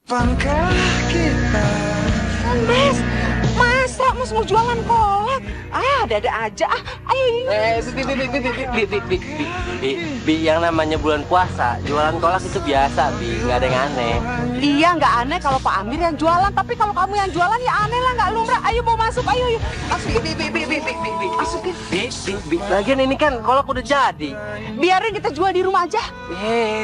Kapankah kita? Mas, masa Mas mau jualan kolak? Ada aja. Ayo. Bi, yang namanya bulan puasa, jualan kolak itu biasa, Bi, nggak ada yang aneh. Iya, nggak aneh kalau Pak Amir yang jualan, tapi kalau kamu yang jualan ya aneh lah, nggak lumrah. Ayo mau masuk, ayo. Masukin. Masukin. Bi, lagian ini kan kolak udah jadi. Biarin kita jual di rumah aja.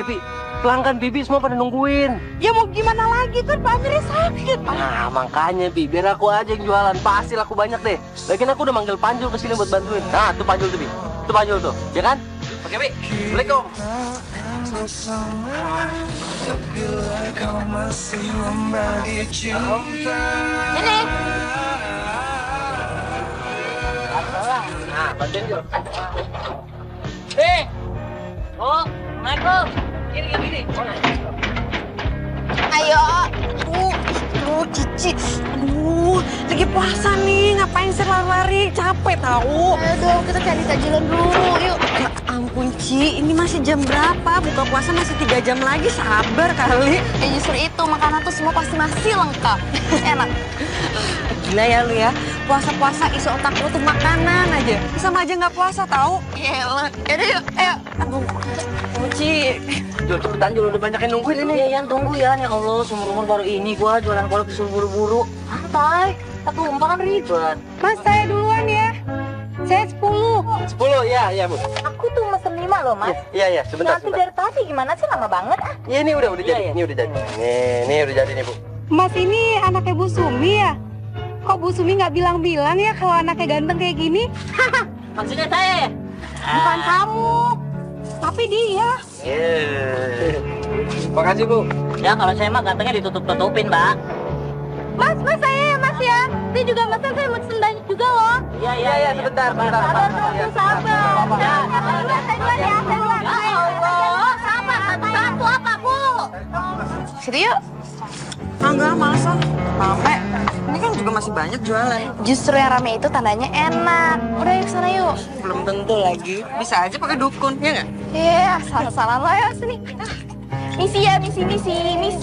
Bi, pelanggan Bibi semua pada nungguin. Ya mau gimana lagi kan Pak Amirnya sakit. Nah, makanya Bi, biar aku aja yang jualan, pasti laku banyak deh. Lagian aku udah manggil Panjul ke sini buat bantuin. Nah, tuh Panjul tuh, Bi. Tuh Panjul tuh, ya kan? Oke, Bi. Assalamualaikum. Bila kau masih membagi cinta. Ini. Nah, bantuin Jul. Oh, Michael. Gini. Ayo. Cici. Aduh, lagi puasa nih. Ngapain sih lari-lari? Capek tahu. Ayo dong, kita cari takjilan dulu. Yuk. Ya ampun, Ci. Ini masih jam berapa? Buka puasa masih 3 jam lagi. Sabar kali. Ya justru itu, makanan tuh semua pasti masih lengkap. Enak. Gila ya lu ya. Puasa-puasa isi otak lu tuh makanan aja. Sama aja nggak puasa tahu. Yelah. Yaudah yuk, ayo. Aduh, Ci. Jul, cepetan Jul, udah banyak yang nungguin ini. Iya, Yan, tunggu ya. Ya Allah, seumur-umur baru ini gua jualan kolak disuruh buru-buru. Santai. Satu umpah kan ribet. Mas, saya duluan ya. Saya 10. 10, ya, Bu. Aku tuh mesen 5 loh, Mas. Iya, sebentar. Nanti dari tadi gimana sih, lama banget ah. Ya, ini udah jadi. Ini udah jadi. Nih udah jadi nih, Bu. Mas ini anaknya Bu Sumi ya? Kok Bu Sumi nggak bilang-bilang ya kalau anaknya ganteng kayak gini? Maksudnya saya. Bukan kamu, tapi dia. Makasih, Bu. Ya kalau saya mah gantengnya ditutup-tutupin, Mbak. Mas saya ya Mas ya. Saya juga pesan, saya mau pesen banyak juga loh. Iya, sebentar. Sabar dulu, sabar. Ya. Saya duluan ya, saya duluan. Ya Allah, Sabar, satu apa Bu? Situ yuk. Enggak, masa? Rame. Ini kan juga masih banyak jualan. Justru yang rame itu tandanya enak. Udah yuk sana yuk. Belum tentu lagi. Bisa aja pakai dukun, ya nggak? Iya, salah-salah lo ya sini. Misi ya, misi.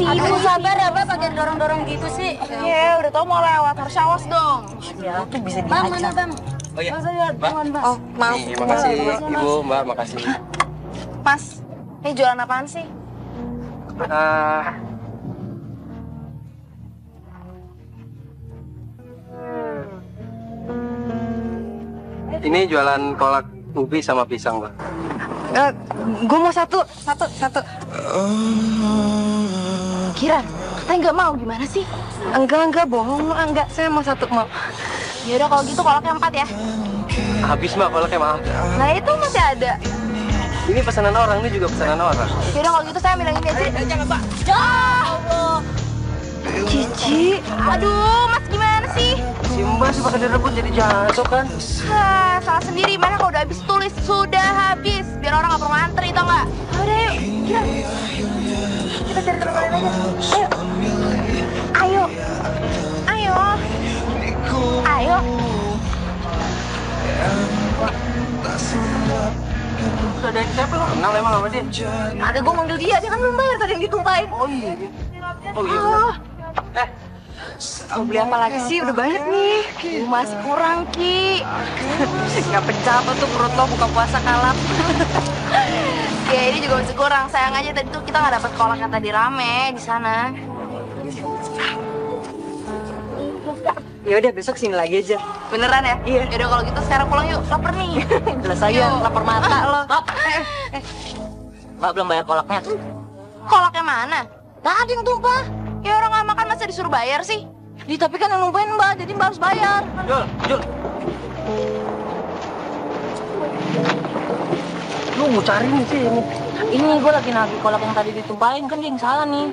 Bu sabar ya, Mbak, pakai dorong-dorong gitu sih. Iya, udah tau mau lewat, harus awas dong. Ya, Itu bisa Bang, mana diajak. Bang? Oh iya. Masa lihat, Mbak. jangan, Bang. Oh, maaf. Makasih, Ibu, Mbak, makasih. Mas, ini jualan apaan sih? Ini jualan kolak ubi sama pisang, Mbak. Gue mau satu. Kiran, katanya nggak mau, gimana sih? Enggak, bohong. Enggak, saya mau satu, mau. Yaudah kalau gitu kolaknya 4 ya. Habis, Mbak, kolaknya, maaf. Nah itu masih ada. Ini pesanan orang, ini juga pesanan orang. Yaudah kalau gitu saya ambil yang ini aja. Jangan, Mbak. Ya Allah. Cici. Aduh, Mas gimana sih? Si Mbak sih pakai direbut jadi jatuh kan? Salah sendiri. Mana kalau udah habis tulis sudah habis. Biar orang nggak perlu ngantri, tau nggak? Udah yuk, Kiran. Kita cari tempat lain aja. Ayo. Udah ada yang siapa lo? Kenal emang sama dia? Ada gue manggil dia kan belum bayar tadi yang ditumpahin. Oh iya. Mau beli apa lagi sih? Udah banyak nih. Masih kurang, Ki. Gak pecah apa tuh perut lo buka puasa kalap. Ya ini juga masih kurang. Sayang aja tadi tuh kita nggak dapet kolak yang tadi rame di sana. Ya udah besok sini lagi aja. Beneran ya? Iya. Yaudah kalau gitu sekarang pulang yuk. Laper nih. Jelas aja, lapar mata lo. Mbak belum bayar kolaknya. Kolaknya mana? Tadi yang tumpah. Ya orang nggak makan masa disuruh bayar sih? Tapi kan yang numpahin Mbak, jadi Mbak harus bayar. Jul. Lu mau cari nih sih ini. Ini gue lagi nagih kolak yang tadi ditumpahin, kan dia yang salah nih.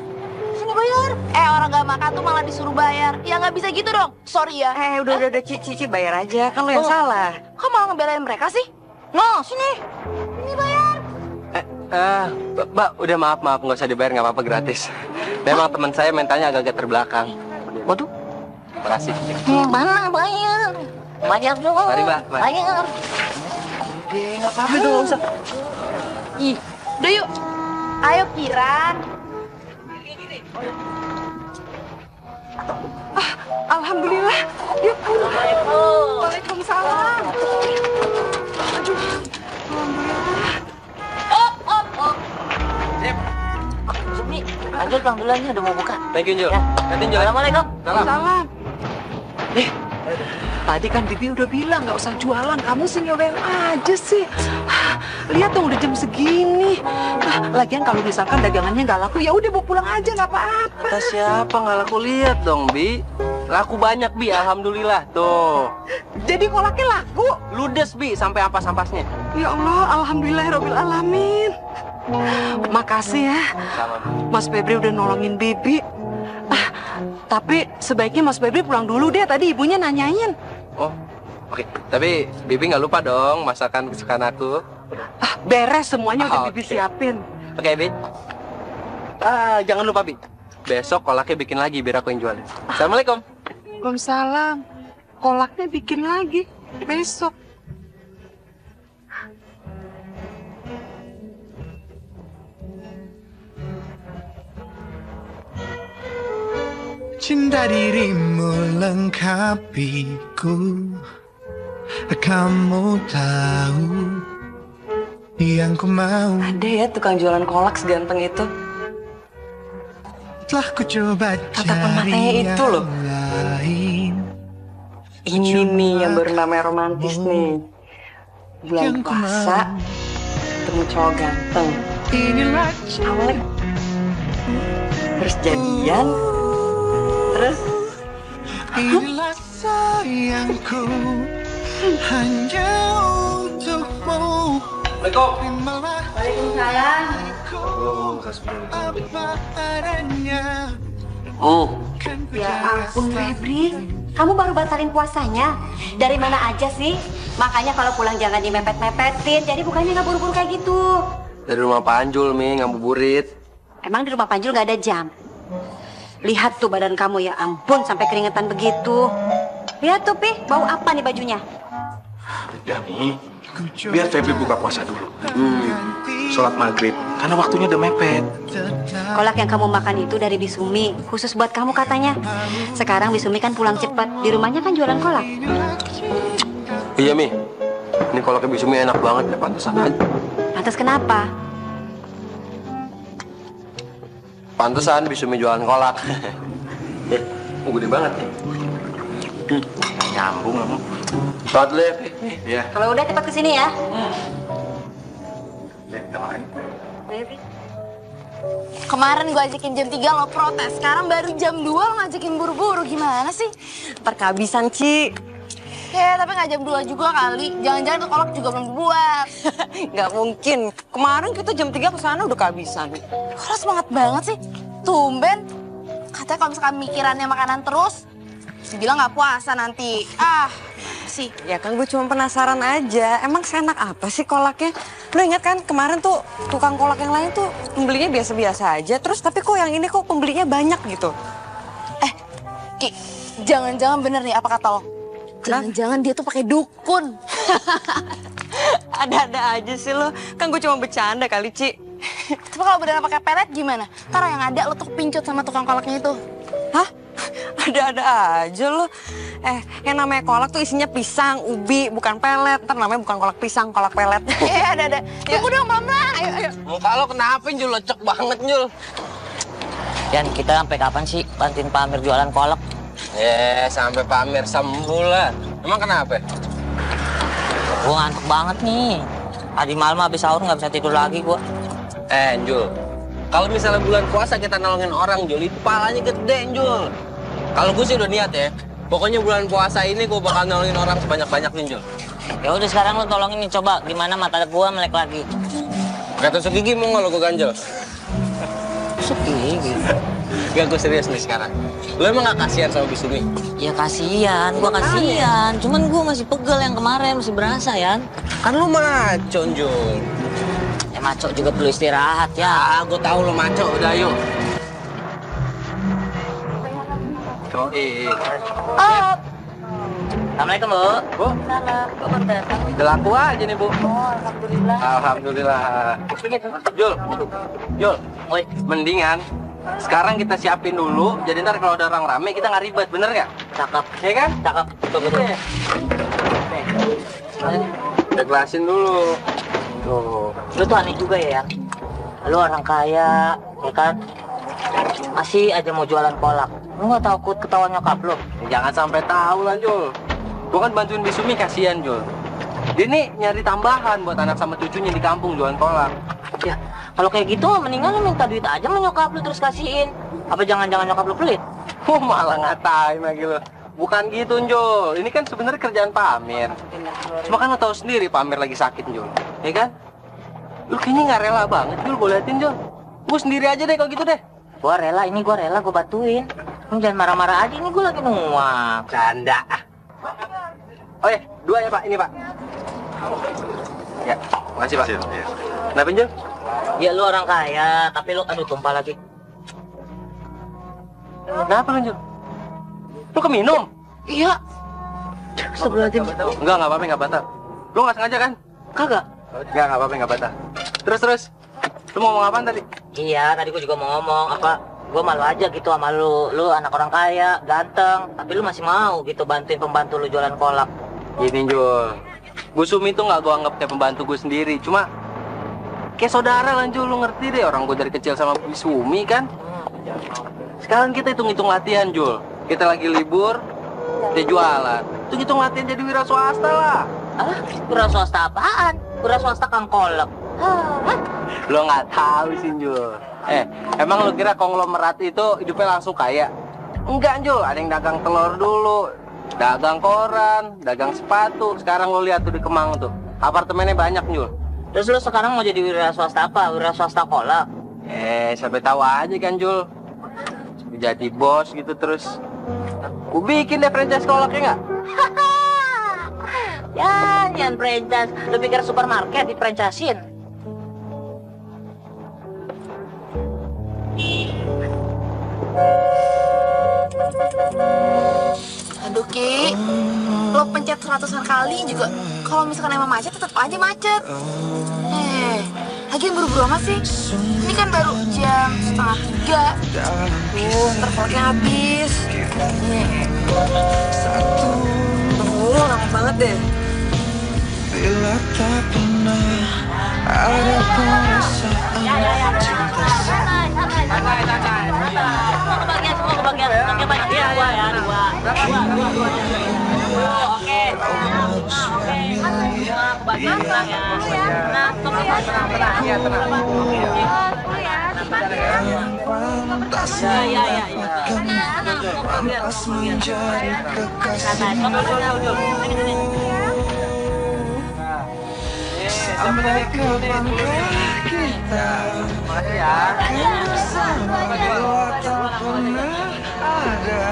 Sini bayar. Orang nggak makan tuh malah disuruh bayar. Ya nggak bisa gitu dong. Sorry ya. Udah, Cici bayar aja. Kan lo yang salah. Kok malah ngebelain mereka sih? No, sini. Ini bayar. Mbak, udah maaf, nggak usah dibayar, nggak apa-apa, gratis. Memang teman saya mentalnya agak-agak terbelakang. Waduh. Makasih. Mana bayar? Bayar dong. Mari, Mbak. Bayar. Nggak apa-apa tuh, nggak usah. Ih, udah yuk. Ayo Kiran. Jul, pulang duluan ya, udah mau buka. Thank you, Jul. Ya. Nanti, Jul. Assalamualaikum. Salam. Salam. Tadi kan Bibi udah bilang nggak usah jualan, kamu sih nyobain aja sih. Lihat dong udah jam segini. Lagian kalau misalkan dagangannya nggak laku, ya udah bawa pulang aja nggak apa-apa. Kata siapa nggak laku, lihat dong, Bi. Laku banyak, Bi, alhamdulillah. Tuh. Jadi kolaknya laku. Ludes, Bi, sampai ampas-ampasnya. Ya Allah, alhamdulillahirobbil alamin. Makasih ya, Sama, Bi. Mas Febri udah nolongin Bibi. Tapi sebaiknya Mas Febri pulang dulu deh. Tadi ibunya nanyain. Oh, oke. Tapi Bibi nggak lupa dong masakan kesukaan aku. Beres semuanya udah Bibi Oke. siapin. Oke, Bi. Jangan lupa, Bi. Besok kolaknya bikin lagi biar aku yang jualin. Assalamualaikum. Waalaikumsalam. Kolaknya bikin lagi besok. Cinta dirimu lengkapiku. Kamu tahu yang ku mau. Ada ya tukang jualan kolak seganteng itu. Telah ku coba Tatapan matanya cari itu loh. yang lain. Ini nih yang baru namanya romantis nih. Bulan Yang ku puasa, mau. ketemu cowok ganteng. Inilah Awalnya terus jadian, terus inilah sayangku hanya untukmu. Assalamualaikum. Terimalah Waalaikumsalam. aku apa adanya. Kan ku Ya ampun, jasa. Febri. Kamu baru batalin puasanya? Dari mana aja sih? Makanya kalau pulang jangan dimepet-mepetin. Jadi bukannya nggak buru-buru kayak gitu. Dari rumah Panjul, Mi, ngabuburit. Emang di rumah Panjul nggak ada jam? Lihat tuh badan kamu, ya ampun, sampai keringetan begitu. Lihat tuh, Pi, bau apa nih bajunya? Udah nih, biar Febri buka puasa dulu. Sholat maghrib, karena waktunya udah mepet. Kolak yang kamu makan itu dari Bisumi, khusus buat kamu katanya. Sekarang Bisumi kan pulang cepat, di rumahnya kan jualan kolak. Iya, Mi. Ini kolaknya Bisumi enak banget ya, pantesan aja. Lantas kenapa? Pantesan Bisumi jualan kolak. Gede banget ya. Nyambung kamu. Sholat dulu ya, Pi. Iya. Kalau udah cepat kesini ya. Kemarin gue ajakin jam 3 lo protes, sekarang baru jam 2 lo ngajakin buru-buru, gimana sih? ntar kehabisan, Ci. Ya, tapi nggak jam 2 juga kali, jangan-jangan tuh kolak juga belum dibuat. Nggak mungkin. Kemarin kita jam 3 kesana udah kehabisan. Lo semangat banget sih, tumben. Katanya kalau misalkan mikirannya makanan terus, dibilang nggak puasa nanti. Sih. Ya kan gue cuma penasaran aja. Emang seenak apa sih kolaknya? Lo inget kan kemarin tuh tukang kolak yang lain tuh pembelinya biasa-biasa aja. Terus tapi kok yang ini kok pembelinya banyak gitu? Ki, jangan-jangan bener nih apa kata lo? Jangan-jangan dia tuh pakai dukun. Ada-ada aja sih lo. Kan gue cuma bercanda kali, Ci. Tapi kalau beneran pakai pelet gimana? Ntar yang ada lo tuh kepincut sama tukang kolaknya itu. Hah? Ada-ada aja lo. Yang namanya kolak tuh isinya pisang, ubi, bukan pelet. Ntar namanya bukan kolak pisang, kolak pelet. Ada. Tunggu dong, pelan-pelan. Ayo. Muka lo kenapa, Jul? Lecek banget, Jul. Yan, kita sampai kapan sih bantuin Pak Amir jualan kolak? Sampai pamer sembuh lah. Emang kenapa? Gua ngantuk banget nih. Tadi malam habis sahur nggak bisa tidur lagi gua. Jul. Kalau misalnya bulan puasa kita nolongin orang, Jul, itu palanya gede, Jul. Kalau gue sih udah niat ya. Pokoknya bulan puasa ini gue bakal nolongin orang sebanyak-banyaknya, Jul. Ya udah sekarang lu tolongin nih, coba gimana mata gua melek lagi. Pakai tusuk gigi mau nggak lo gue ganjel? Tusuk gigi. Gak, gue serius nih sekarang. Lo emang gak kasihan sama Bisumi? Ya kasihan, gua kasihan. Cuman gua masih pegel yang kemarin, masih berasa ya. Kan lo maco, Jul. Ya maco juga perlu istirahat ya. Gue tahu lo maco. Udah, yuk. Assalamualaikum, Bu. Bu, Kok baru datang? udah laku aja nih, Bu. Alhamdulillah. Alhamdulillah. Jul, Jul, Woi, mendingan sekarang kita siapin dulu. Jadi ntar kalau ada orang rame kita nggak ribet, bener nggak? cakep. Ya kan? Cakep. Betul, betul. Kita kelasin dulu. Tuh. Lu tuh aneh juga ya, Yang. Lu orang kaya, ya kan? Masih aja mau jualan kolak. Lu nggak takut ketahuan nyokap lu? Jangan sampai tahu lah, Jul. Gua kan bantuin Bisumi, kasihan, Jul. Dia nih nyari tambahan buat anak sama cucunya di kampung jualan kolak. Ya, kalau kayak gitu mendingan lu minta duit aja sama nyokap lu terus kasihin. Apa jangan-jangan nyokap lu pelit? Malah ngatain lagi lo. Bukan gitu, Jul. Ini kan sebenarnya kerjaan Pak Amir. Cuma kan lo tahu sendiri Pak Amir lagi sakit, Jul. Ya kan? Lu kayaknya nggak rela banget, Jul. Gue liatin, Jul. Gue sendiri aja deh kalau gitu deh. Gua rela, gua bantuin. Lu jangan marah-marah aja, ini gua lagi nuang. Canda. Oh ya, 2 ya Pak, ini Pak. Ya, makasih Pak. Ya. Kenapa, Jul? Ya lu orang kaya, tapi lu aduh tumpah lagi. Kenapa lu, Jul? Lu keminum? Iya. Sebelum Enggak apa-apa, nggak batal. Lu nggak sengaja kan? kagak. Nggak apa-apa, nggak batal. Terus. Lu mau ngomong apaan tadi? Iya, tadi gua juga mau ngomong gua malu aja gitu sama lu. Lu anak orang kaya, ganteng, tapi lu masih mau gitu bantuin pembantu lu jualan kolak. Gini, Jul. Bu Sumi tuh nggak gua anggap kayak pembantu gue sendiri. Cuma kayak saudara lah, Jul. Lu ngerti deh, orang gue dari kecil sama Bu Sumi kan. Sekarang kita hitung-hitung latihan, Jul. Kita lagi libur, dia jualan. Itu hitung latihan jadi wira swasta lah. Ah, wira swasta apaan? Wira swasta kang kolak. Lo nggak tahu sih, Jul. Emang lo kira konglomerat itu hidupnya langsung kaya? Enggak, Jul. Ada yang dagang telur dulu, dagang koran, dagang sepatu. Sekarang lo lihat tuh di Kemang tuh, apartemennya banyak, Jul. Terus lu sekarang mau jadi wira swasta apa? Wira swasta kolak? Sampai tahu aja kan, Jul. Jadi bos gitu terus. Gue bikin deh franchise kolaknya nggak? Jangan franchise. Lu pikir supermarket di franchisein? Aduh Ki, lo pencet 100-an kali juga kalau misalkan emang macet tetap aja macet. Lagian buru-buru amat sih. Ini kan baru jam 2:30. Ntar kolaknya habis. Lama banget deh. Bila tak pernah ada perasaan cinta. Kebagian banyak ya, dua. Oke. Kebagian tenang ya. Pantas pantas menjadi kekasih. Sampai kapankah kita bersama bila tak pernah ada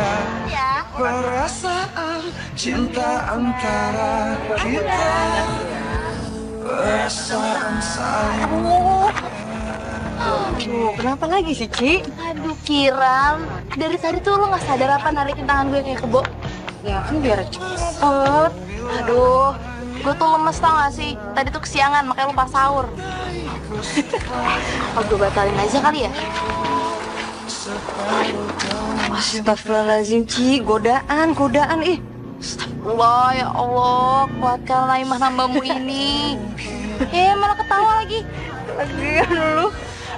perasaan cinta antara kita, perasaan sayang. Kenapa lagi sih, Ci? Aduh Kiram, dari tadi tuh lo nggak sadar apa narikin tangan gue kayak kebo? Ya kan biar cepet. Aduh, gue tuh lemes tau gak sih? Tadi tuh kesiangan, makanya lupa sahur. Apa gue batalin aja kali ya? Astagfirullahaladzim, Ci. Godaan, ih. Astagfirullah, ya Allah, kuatkanlah iman hambamu ini. Malah ketawa lagi. Lagian lu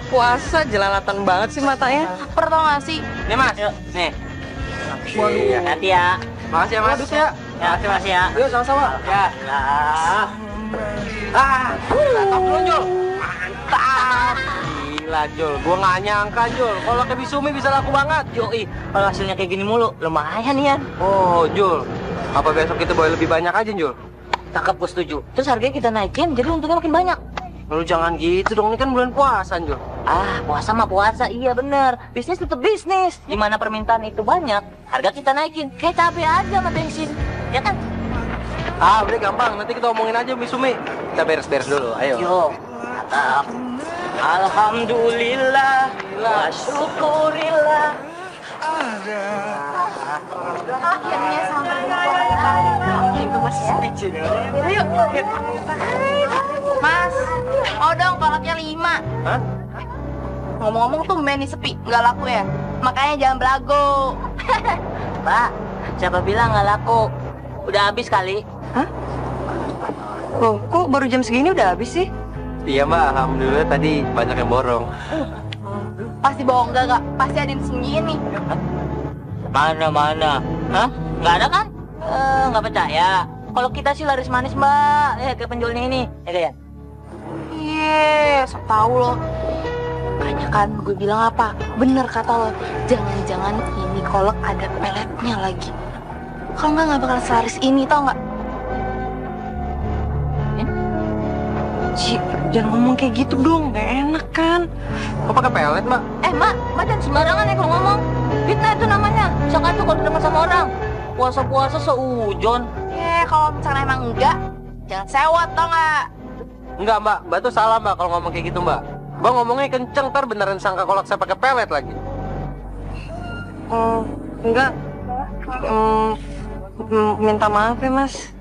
puasa jelalatan banget sih matanya. Lapar tau gak sih? Nih Mas, nih. Waduh, hati ya. Makasih ya Mas. Ya, terima kasih ya. Yuk sama-sama. Ya. Mantap lu, Jul. Mantap. Gila, Jul. Gua nggak nyangka, Jul. Kalau ke Bisumi bisa laku banget. Yoi, kalau hasilnya kayak gini mulu, lumayan Ian. Oh, Jul. Apa besok kita bawa lebih banyak aja, Jul? Cakep, gue setuju. Terus harganya kita naikin, jadi untungnya makin banyak. Lu jangan gitu dong, ini kan bulan puasa, Jul. Ah, puasa mah puasa, iya bener. Bisnis tetap bisnis. Dimana permintaan itu banyak, harga kita naikin. Kayak cabai aja sama bensin, ya kan? Ah, udah gampang. Nanti kita omongin aja Bisumi. Kita beres-beres dulu, ayo. Yo, mantap. Alhamdulillah, wa syukurillah. Akhirnya sampai itu Mas ya. Yuk. Mas, mau dong kolaknya 5. Hah? Ngomong-ngomong tuh nih sepi, nggak laku ya? Makanya jangan belagu. Pak, siapa bilang nggak laku? Udah habis kali. Oh, kok baru jam segini udah habis sih? Iya, Mbak. Alhamdulillah tadi banyak yang borong. Pasti bohong, enggak. Pasti ada yang disembunyiin nih. Mana? Hah? Nggak ada kan? Nggak percaya. Kalau kita sih laris manis, Mbak. Kayak penjualnya ini. Ya, Iya, sok tahu lo. Makanya kan gue bilang apa? Bener kata lo. Jangan-jangan ini kolak ada peletnya lagi. Kalau nggak bakal selaris ini, tau nggak? Ci, jangan ngomong kayak gitu dong, gak enak kan. Kok pakai pelet, Mbak? Mbak jangan sembarangan ya kalau ngomong. Fitnah itu namanya. Misalkan tuh kalau dengar sama orang. Puasa-puasa seujon. Kalau misalnya emang enggak, jangan sewot, tau nggak? Enggak, Mbak. Mbak tuh salah, Mbak, kalau ngomong kayak gitu, Mbak. Mbak ngomongnya kenceng, ntar beneran sangka kolak saya pakai pelet lagi. Enggak. Minta maaf ya, Mas.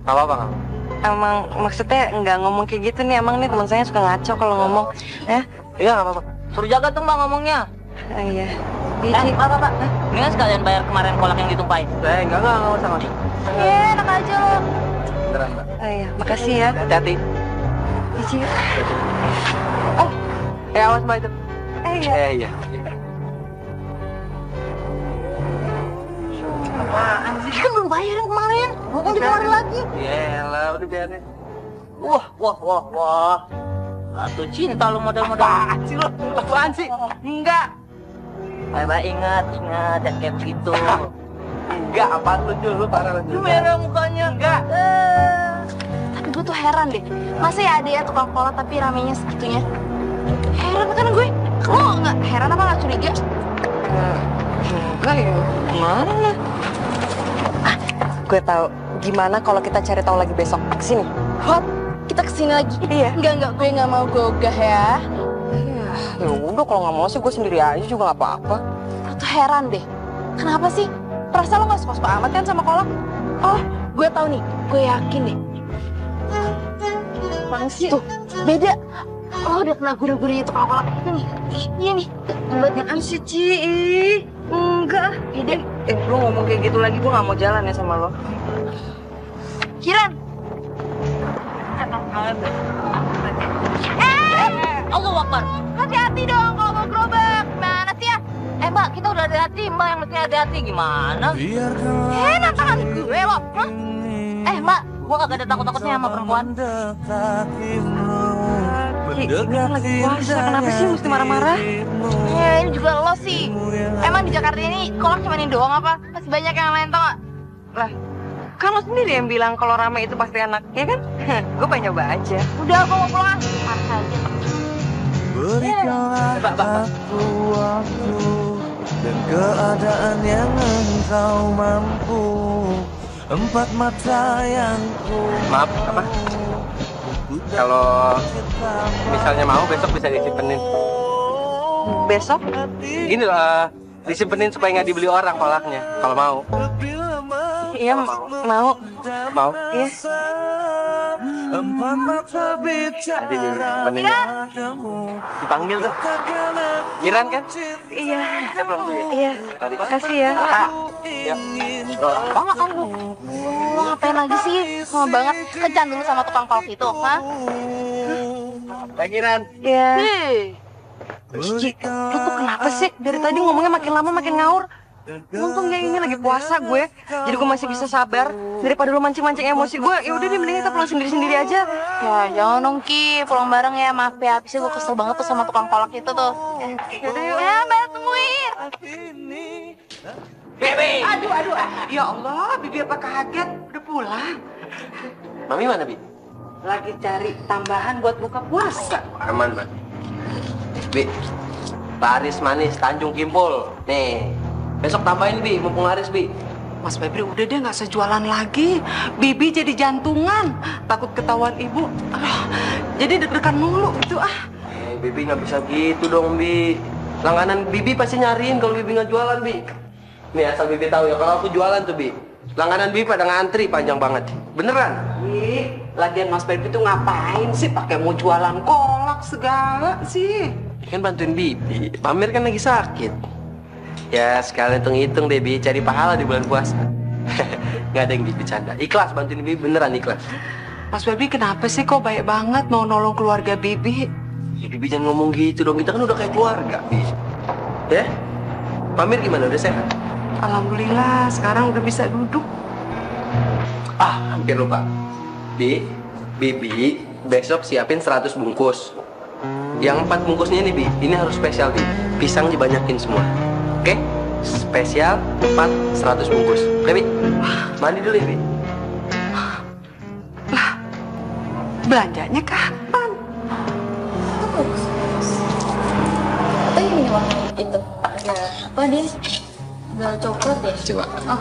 Gak apa-apa, Kang. Emang maksudnya nggak ngomong kayak gitu nih. Emang nih teman saya suka ngaco kalau ngomong. Ya? Iya, gak apa-apa. Suruh jaga tuh Mbak ngomongnya. Iya. Pak. Mendingan sekalian bayar kemarin kolak yang ditumpahin. Enggak usah, Mas. Enak aja lo. Beneran, Mbak. Iya, makasih ya. Hati-hati. Cici. Awas, Mbak, itu. Iya. Apaan sih? Kan belum bayarin kemarin. Mau dikeluarin lagi. Iyalah, udah biarin. Wah. Satu cinta lu model-model. Apaan sih? Enggak. Baik, ingat dan kayak begitu. Enggak, apaan lu, Jul? Lu parah lu, Jul. Merah mukanya. Enggak. Tapi gue tuh heran deh. Masa ya ada ya tukang kolak tapi ramenya segitunya? Heran kan gue. Lo nggak heran apa nggak curiga? Enggak ya. Mana? Gue tahu. Gimana kalau kita cari tahu lagi besok? Kesini. What? Kita kesini lagi? Iya. Enggak, gue nggak mau gogah ya. Ya udah, kalau nggak mau sih gue sendiri aja juga nggak apa-apa. Lo tuh heran deh. Kenapa sih? Perasaan lo nggak suka-suka amat kan sama kolak? Oh, gue tahu nih. Gue yakin deh. Mana sih? Tuh, beda. Oh, udah kena gurih-gurihnya tukang kolak itu nih. Iya nih. Apaan sih, Ci? Enggak. Beda. Lo ngomong kayak gitu lagi, gue nggak mau jalan ya sama lo. Kiran. Allah Akbar. Hati-hati dong kalau mau gerobak. Mana sih ya? Mbak, kita udah hati-hati. Mbak yang mesti hati-hati gimana? Nantangan gue lo. Mbak, gua kagak ada takut-takutnya sama perempuan. Ki, kan lagi puasa, kenapa sih mesti marah-marah? Ya, ini juga lo sih. Emang di Jakarta ini kolak cuma ini doang apa? Masih banyak yang lain tau gak? Lah, kan lo sendiri yang bilang kalau rame itu pasti enak, ya kan? Gue pengen nyoba aja. Udah, gue mau pulang. Parah aja. Berikanlah aku waktu dan keadaan yang engkau mampu. Empat mata yang ku Maaf, apa? Kalau misalnya mau besok bisa disimpenin. Besok? Gini loh, disimpenin supaya nggak dibeli orang kolaknya. Kalau mau. Iya, mau. Mau? Iya. empat mata bicara Disimpenin ya. Dipanggil tuh. Giran kan? Iya. Iya. Makasih ya. Ya. Banget kan lu? Lo ngapain lagi sih? Lama banget. Kencan dulu sama tukang kolak itu, hah? Giran. Iya. Hei. Ci, lu tuh kenapa sih? Dari tadi ngomongnya makin lama makin ngawur. Untungnya ini lagi puasa gue, jadi gue masih bisa sabar. Daripada lu mancing-mancing emosi gue, ya udah deh mending kita pulang sendiri-sendiri aja. Ya jangan dong Ki, pulang bareng ya. Maaf ya, habisnya gue kesel banget tuh sama tukang kolak itu tuh. Yaudah yuk. Ya, Mbak tungguin. Bebe. Aduh. Ya Allah, Bibi apa kaget? Udah pulang. Mami mana, Bi? Lagi cari tambahan buat buka puasa. Aman, Mbak. Bi, laris manis Tanjung Kimpul. Nih, besok tambahin, Bi, mumpung laris, Bi. Mas Febri udah deh nggak sejualan lagi. Bibi jadi jantungan, takut ketahuan ibu. Aduh, jadi deg-degan mulu itu ah. Bibi nggak bisa gitu dong, Bi. Langganan Bibi pasti nyariin kalau Bibi nggak jualan, Bi. Nih asal Bibi tahu ya, kalau aku jualan tuh, Bi. Langganan Bibi pada ngantri panjang banget. Beneran? Ih, lagian Mas Febri tuh ngapain sih pakai mau jualan kolak segala sih? Kan bantuin Bibi. Pamir kan lagi sakit. Ya sekalian hitung-hitung deh, Bi, cari pahala di bulan puasa. Nggak ada yang bercanda. Ikhlas bantuin Bibi, beneran ikhlas. Mas Febri kenapa sih kok baik banget mau nolong keluarga Bibi? Ya, Bibi jangan ngomong gitu dong, kita kan udah kayak keluarga, Bi. Ya? Pamir gimana, udah sehat? Alhamdulillah, sekarang udah bisa duduk. Ah, hampir lupa. Bibi, besok siapin 100 bungkus. Yang 4 bungkusnya nih, Bi, ini harus spesial, Bi. Pisang dibanyakin semua. Oke? Spesial 4 100 bungkus. Oke, Bi? Mandi dulu ya, Bi. Belanjanya kapan? Apa ini warna itu? Ada apa dia? Ada coklat ya? Coba. Oh,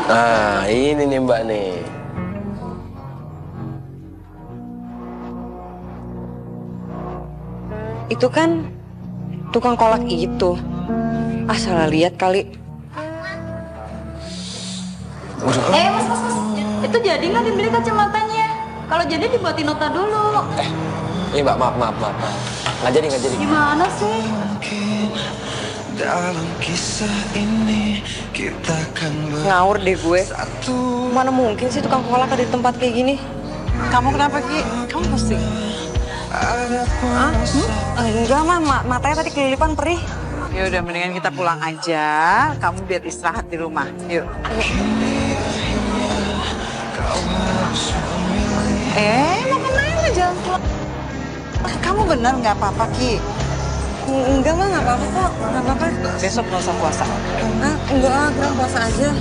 Nah, ini nih Mbak nih. Itu kan tukang kolak itu. Ah, salah lihat kali. mas. Itu jadi nggak dibeli kacamatanya? Kalau jadi dibuatin nota dulu. Ini Mbak, maaf. Nggak jadi. Gimana sih? Dalam kisah ini kita kan Ngawur deh gue. Mana mungkin sih tukang kolak ada di tempat kayak gini? Kamu kenapa, Ki? Kamu pusing? Enggak, matanya tadi kelilipan perih. Ya udah, mendingan kita pulang aja. Kamu biar istirahat di rumah. Yuk. Mau kemana? Jangan pulang. Kamu benar nggak apa-apa, Ki? Enggak, mah nggak apa-apa kok. Nggak apa-apa. Besok nggak usah puasa. Enggak, gue puasa aja.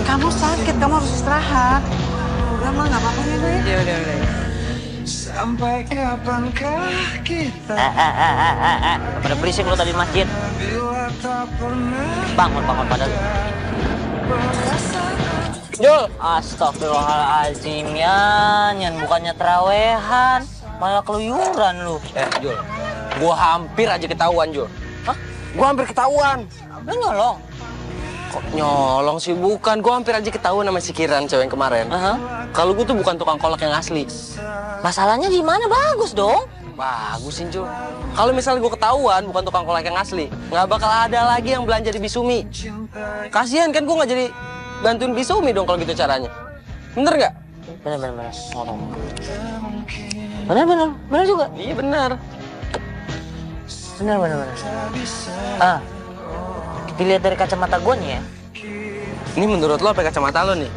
Kamu sakit, kamu harus istirahat. Enggak, mah nggak apa-apa nih gue. Ya udah. sampai kapankah kita Pada berisik lu tadi di masjid. bila tak pernah Bangun pada. Jul, astagfirullahaladzim Yan bukannya terawehan, malah keluyuran lu. Jul, gua hampir aja ketahuan, Jul. Hah? Gua hampir ketahuan. Lu nyolong? Kok nyolong sih? Bukan, gua hampir aja ketahuan sama si Kiran, cewek yang kemarin. Kalau gua tuh bukan tukang kolak yang asli. Masalahnya di mana? Bagus dong. Bagusin, Jul. Kalau misalnya gua ketahuan bukan tukang kolak yang asli, nggak bakal ada lagi yang belanja di Bisumi. Kasihan kan gua nggak jadi bantuin Bisumi dong kalau gitu caranya. Bener nggak? Bener. Bener juga. Iya bener. Bener. Dilihat dari kacamata gue nih ya. Ini menurut lo apa kacamata lo nih?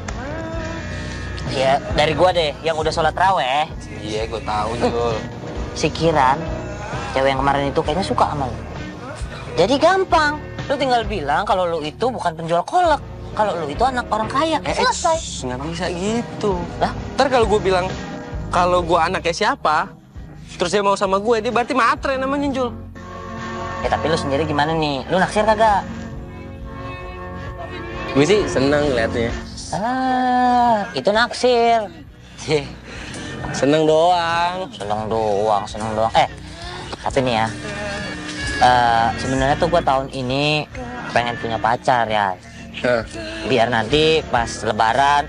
Ya dari gue deh, yang udah sholat raweh. Iya, gue tahu, Jul. Si Kiran, cewek yang kemarin itu kayaknya suka sama lo. Jadi gampang, lu tinggal bilang kalau lu itu bukan penjual kolak. Kalau lu itu anak orang kaya, selesai. Nggak bisa gitu. Lah? Ntar kalau gue bilang kalau gue anaknya siapa, terus dia mau sama gue, dia berarti matre namanya, Jul. Ya tapi lu sendiri gimana nih? Lu naksir kagak? Gue sih seneng liatnya. Itu naksir. Seneng doang. Seneng doang. Tapi nih ya, sebenarnya tuh gua tahun ini pengen punya pacar ya. Biar nanti pas lebaran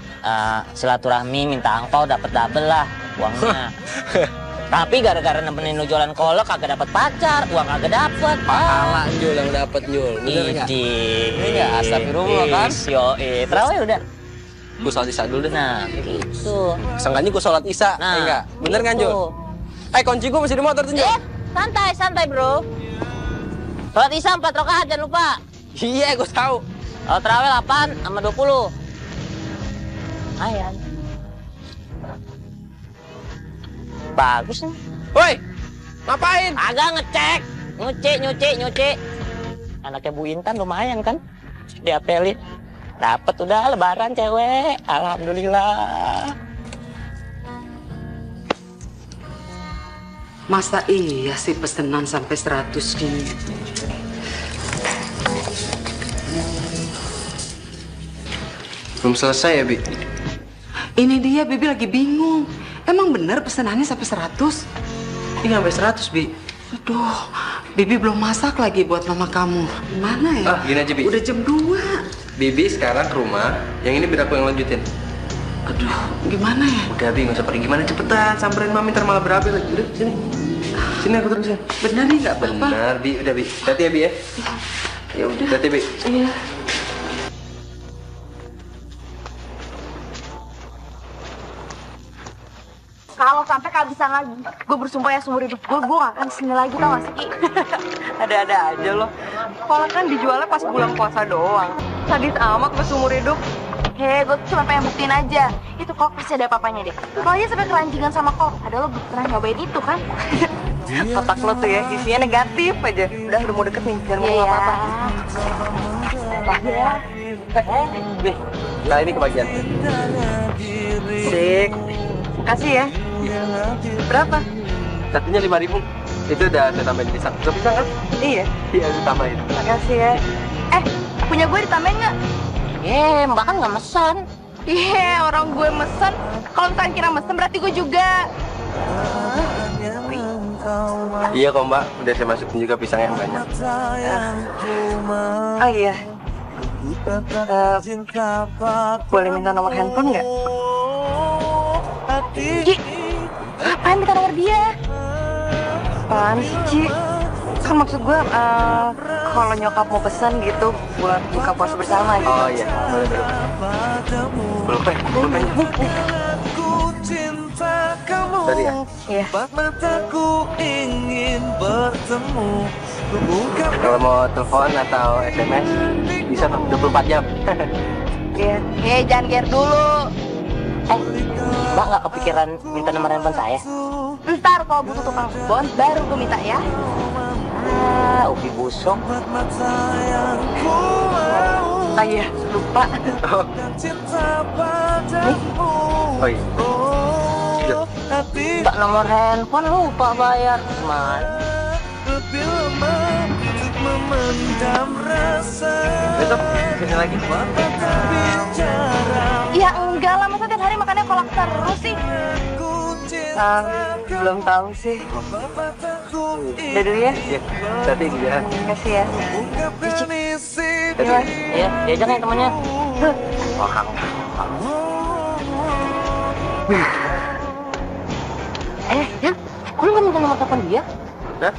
silaturahmi minta angpau dapat double lah uangnya. Tapi gara-gara nemenin lu jualan kolak kagak dapat pacar, uang kagak dapat. Pahala, Jul, yang dapat, Jul. Bener nggak? Ini nggak, astagfirullah kan? Terawih udah. Gue sholat isya dulu deh. Nah, gitu. Seenggaknya gue sholat isya, Nah, enggak? Bener kan, gitu. Jul? Kunci gue masih di motor tuh, Jul. Santai bro. Sholat isya 4 rakaat jangan lupa. Iya, gue tahu. Kalau terawih 8 sama 20. Ayan. Bagus nih. Woi, ngapain? Agak ngecek. Nyuci. Anaknya Bu Intan lumayan kan? Diapelin. Dapat udah lebaran cewek. Alhamdulillah. Masa iya sih pesenan sampai 100 gini? Belum selesai ya, Bi? Ini dia, Bibi lagi bingung. Emang bener pesenannya sampai 100? Ini sampai 100, Bi. Aduh, Bibi belum masak lagi buat mama kamu. Gimana ya? Gini aja, Bi. Udah jam 2. Bibi sekarang ke rumah, yang ini biar aku yang lanjutin. Aduh, gimana ya? Udah, Bi, nggak usah pergi gimana, cepetan. Samperin Mami, ntar malah berabe lagi. Udah, sini. Sini aku terusin. Bener nih, nggak apa-apa? Benar, Bi. Udah, Bi. Hati ya, Bi ya. Ya udah. Hati, Bi. Iya. Kalau sampai kehabisan lagi, gue bersumpah ya seumur hidup gue gak akan kesini lagi, tau gak sih Ki? Ada-ada aja loh. Kolak kan dijualnya pas bulan puasa doang. Sadis amat gue seumur hidup. Gue tuh cuma pengen buktiin aja. Itu kok pasti ada apa-apanya deh. Kalau aja sampai keranjingan sama kok, ada lo pernah nyobain itu kan? Otak lo tuh ya, isinya negatif aja. Udah mau deket nih, jangan ngomong apa-apa. Iya. Nih, kali ini kebagian. Sik. Makasih ya. Berapa? Satunya 5.000. Itu udah saya tambahin pisang. Suka pisang kan? Iya. Iya, saya tambahin. Makasih ya. Punya gue ditambahin nggak? Mbak kan nggak mesen. Orang gue mesen. Kalau misalkan kira mesen berarti gue juga. Iya kok Mbak, udah saya masukin juga pisang yang banyak. Oh iya. Boleh minta nomor handphone nggak? Ki, ngapain minta nomor dia? Apaan sih, Ci? Kan maksud gue, kalau nyokap mau pesan gitu buat buka puasa bersama gitu. Oh iya, boleh. Belum. Tadi ya? Iya. Mataku ingin bertemu. Kalau mau telepon atau SMS, bisa tuh 24 jam. Iya. Jangan care dulu. Mbak nggak kepikiran minta nomor handphone saya? Ntar kalau butuh tukang bon, baru gue minta ya. Ubi busuk. Ah iya, lupa. Oh iya. Mbak nomor handphone lupa bayar. Mana? Besok kesini lagi. Ya enggak lah, masa tiap hari makannya kolak terus sih? Belum tahu sih. Udah dulu ya. Iya, tadi ya. Makasih ya. Iya, diajak nih temannya. Yan, kok lu gak minta nomor telepon dia? Hah?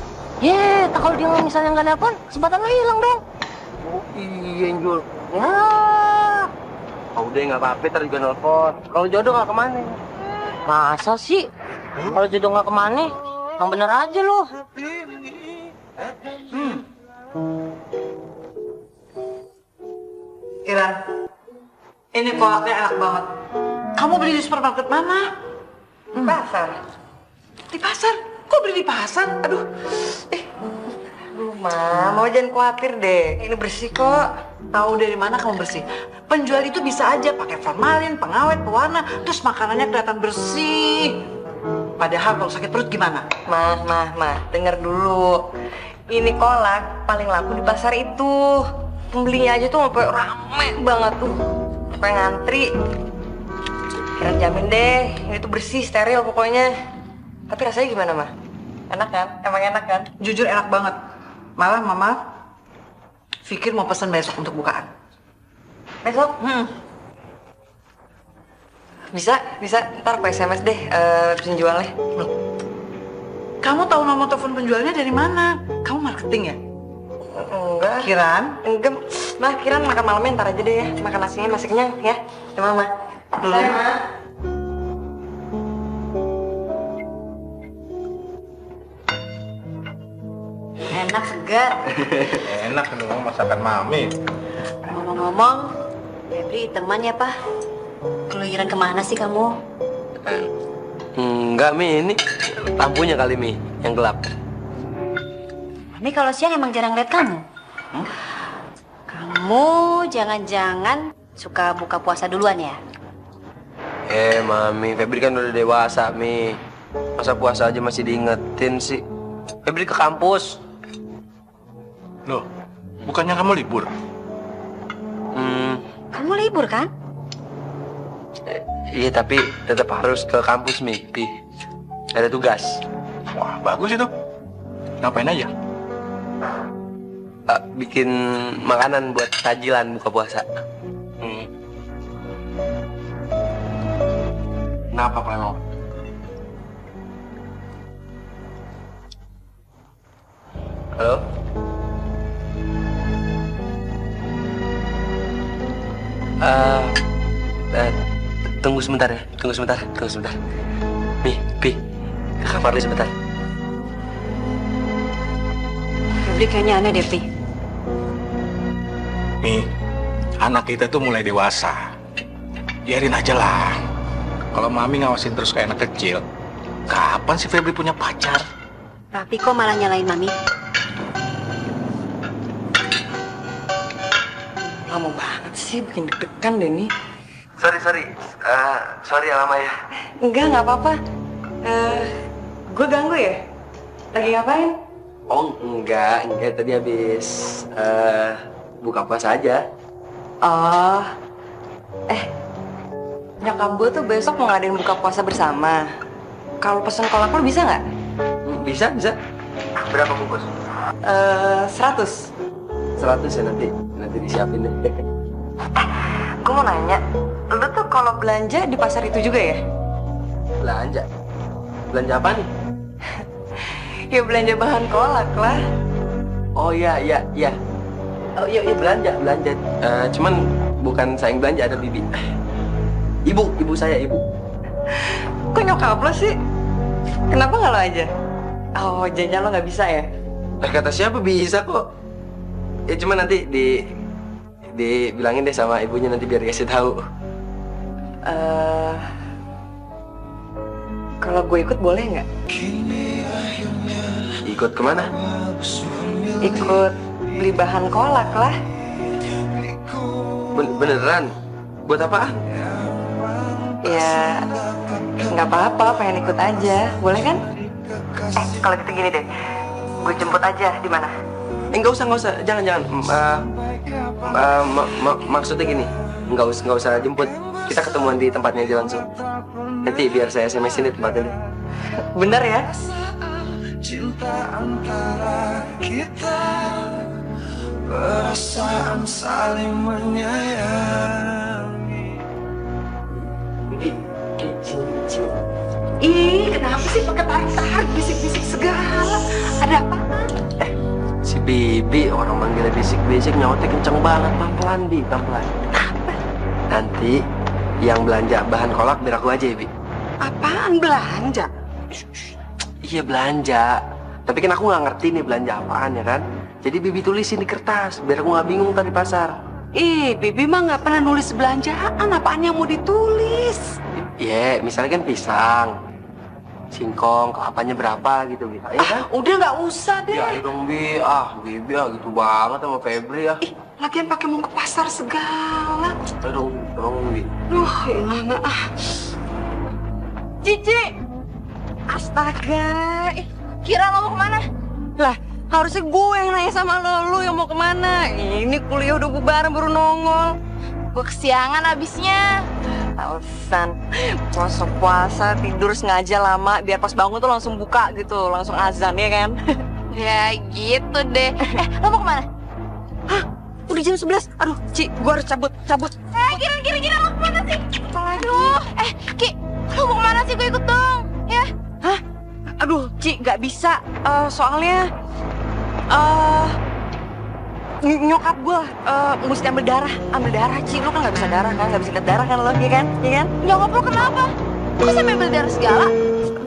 Kalau dia misalnya nggak nelpon, kesempatan lu hilang dong. Oh iya, Jul. Ya, Oh, udah nggak apa-apa, ntar juga nelfon. Kalau jodoh nggak kemana? Masa sih? Kalau jodoh nggak kemana? Yang bener aja lo. Iran, ini kolaknya enak banget. Kamu beli di supermarket mana? Di pasar. Di pasar? Kok beli di pasar? Aduh, Mama jangan khawatir deh. Ini bersih kok. tahu dari mana kamu bersih? Penjual itu bisa aja pakai formalin, pengawet, pewarna, terus makanannya kelihatan bersih. Padahal kalau sakit perut gimana? Mah, denger dulu. Ini kolak paling laku di pasar itu. Pembelinya aja tuh sampai rame banget tuh. Sampai ngantri. Kira jamin deh, ini tuh bersih, steril pokoknya. Tapi rasanya gimana, Mah? Enak kan? Emang enak kan? Jujur enak banget. Malah Mama pikir mau pesan besok untuk bukaan. Besok? Bisa. Ntar aku SMS deh penjualnya. Loh, kamu tahu nomor telepon penjualnya dari mana? Kamu marketing ya? Enggak. Kiran? Enggak. Mah, Kiran makan malamnya ntar aja deh ya. Makan nasinya masih kenyang ya. Ya, Mama. Dulu. Enak, segar. Enak dong masakan mami. Ngomong-ngomong, Febri teman ya, Pak? Keluyuran kemana sih kamu? Enggak, Mi. Ini lampunya kali, Mi. Yang gelap. Mami kalau siang emang jarang lihat kamu. Kamu jangan-jangan suka buka puasa duluan ya? Mami. Febri kan udah dewasa, Mi. Masa puasa aja masih diingetin sih. Febri ke kampus. Loh, bukannya kamu libur? Kamu libur kan? Iya, tapi tetap harus ke kampus, Mi. Ada tugas. Wah, bagus itu. Ngapain aja? Bikin makanan buat tajilan buka puasa. Kenapa Pak emang? Halo? Tunggu sebentar ya. Tunggu sebentar. Mi. Pi, ke kamar lu sebentar. Febri kayaknya aneh deh, Pi. Mi, anak kita tuh mulai dewasa. Biarin aja lah. Kalau Mami ngawasin terus kayak anak kecil, kapan sih Febri punya pacar? Tapi kok malah nyalain Mami? Lama banget sih, bikin deg-degan deh nih. Sorry ya lama ya. Enggak apa-apa. Gue ganggu ya? Lagi ngapain? Oh enggak, tadi habis buka puasa aja. Oh, nyokap gue tuh besok mau ngadain buka puasa bersama. Kalau pesen kolak lo bisa nggak? Bisa. Berapa bungkus? 100. 100 ya nanti disiapin deh. Gue mau nanya, lo tuh kalau belanja di pasar itu juga ya? Belanja apa nih? Ya belanja bahan kolak lah. Oh iya. Oh iya belanja. Cuman bukan saya yang belanja, ada bibi. Ibu saya. Kok nyokap lo sih? Kenapa nggak lo aja? Oh, jajan lo nggak bisa ya? Kata siapa bisa kok. Ya cuma nanti dibilangin deh sama ibunya nanti biar dikasih tahu. Kalau gue ikut boleh nggak? Ikut kemana? Ikut beli bahan kolak lah. Beneran? Buat apaan? Ya, nggak apa-apa, pengen ikut aja. Boleh kan? Kalau gitu gini deh, gue jemput aja di mana? Nggak usah. Jangan. Maksudnya gini, nggak usah jemput. Kita ketemuan di tempatnya aja langsung. Nanti biar saya SMS-in di tempatnya deh. Bener ya? Cinta antara kita, perasaan saling menyayangi. Ih, kenapa sih pakai tarik-tarik, bisik-bisik segala? Ada apa? Si Bibi orang manggilnya bisik-bisik, nyautnya kenceng banget. Pelan-pelan, Bi, pelan-pelan. Nanti yang belanja bahan kolak biar aku aja ya, Bi. Apaan belanja? Iya belanja. Tapi kan aku nggak ngerti nih belanja apaan ya kan. Jadi Bibi tulisin di kertas biar aku nggak bingung tadi pasar. Ih, Bibi mah nggak pernah nulis belanjaan. Apaan yang mau ditulis? Iya, misalnya kan pisang, singkong, kelapanya berapa gitu, Bi. Iya kan? Udah nggak usah deh. Ya dong, Bi. Bibi gitu banget sama Febri ya. Ih, lagian pakai mau ke pasar segala. Aduh, Bi. Duh, gimana Cici! Astaga! Kira lo mau kemana? Lah, harusnya gue yang nanya sama lo yang mau kemana? Ini kuliah udah bubaran baru nongol. Gue kesiangan abisnya. Alasan, puasa-puasa tidur sengaja lama biar pas bangun tuh langsung buka gitu, langsung azan ya kan? Ya gitu deh. Lo mau kemana? Hah? Udah jam 11. Aduh, Ci, gue harus cabut. Kira lo kemana sih? Aduh, Ki, lo mau kemana sih? Gue ikut dong, ya? Hah? Aduh, Ci, gak bisa. Soalnya, nyokap gue mesti ambil darah, Ci. Lo kan gak bisa darah kan, gak bisa lihat darah kan lo, ya kan? Nyokap lo kenapa? Kok sampai ambil darah segala?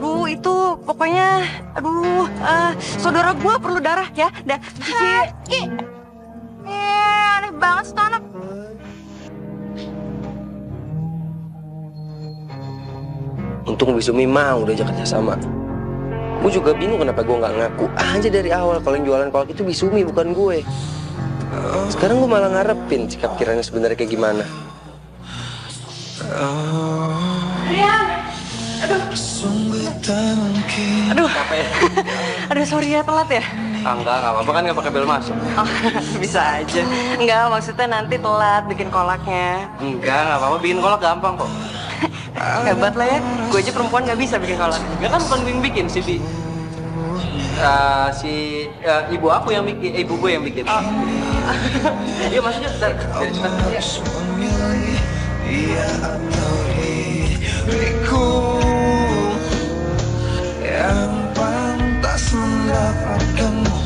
Aduh, itu pokoknya, saudara gue perlu darah ya. Cici. Ki, aneh banget sih tuh anak. Untung Bisumi mau udah ajak kerja sama. Gue juga bingung kenapa gue nggak ngaku aja dari awal kalau yang jualan kolak itu Bisumi bukan gue. Sekarang gue malah ngarepin sikap kiranya sebenarnya kayak gimana. Aduh, Apa ya? aduh sorry ya telat ya. Enggak apa-apa kan nggak pakai bel masuk. Oh, bisa aja. Enggak, maksudnya nanti telat bikin kolaknya. Nggak apa-apa, bikin kolak gampang kok. Hebat lah ya, gue aja perempuan gak bisa bikin kolak. Ya kan bukan gue yang bikin, si Bi. Ibu aku yang bikin, ibu gue yang bikin. Iya maksudnya dari cepat ya. Memilih dia atau diriku yang pantas mendapatkanmu,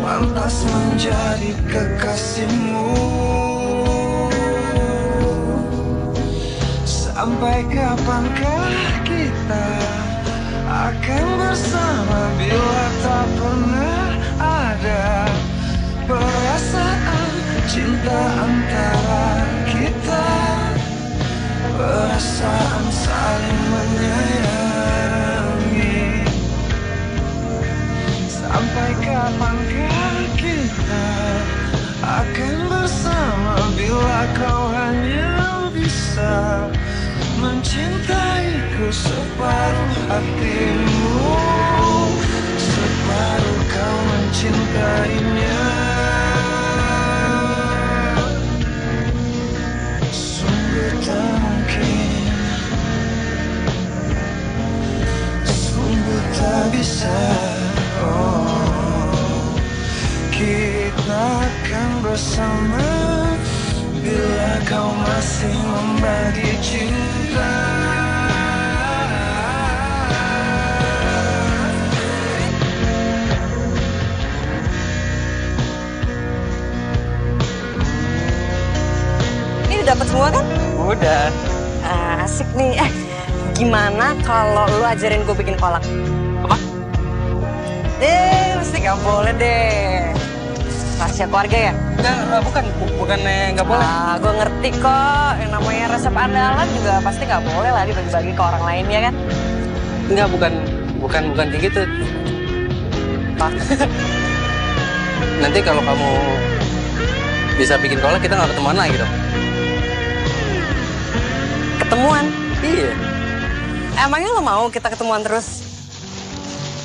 pantas menjadi kekasihmu. Sampai kapankah kita akan bersama bila tak pernah ada perasaan cinta antara kita, perasaan saling menyayangi. Sampai kapankah kita akan bersama bila kau hanya bisa mencintaiku separuh hatimu, separuh kau mencintainya. Sungguh tak mungkin, sungguh tak bisa. Oh, kita akan bersama bila kau masih membagi cinta. Ini udah dapat semua kan? Udah. Asik nih. Gimana kalau lu ajarin gue bikin kolak? Apa? Mesti gak boleh deh. Rahasia keluarga ya? Bukannya nggak boleh. Gue ngerti kok. Yang namanya resep andalan juga pasti gak boleh lah dibagi-bagi ke orang lain ya kan? Enggak, bukan kayak gitu. Pak. Nanti kalau kamu bisa bikin kolak, kita nggak ketemuan lagi dong. Ketemuan? Iya. Emangnya lo mau kita ketemuan terus?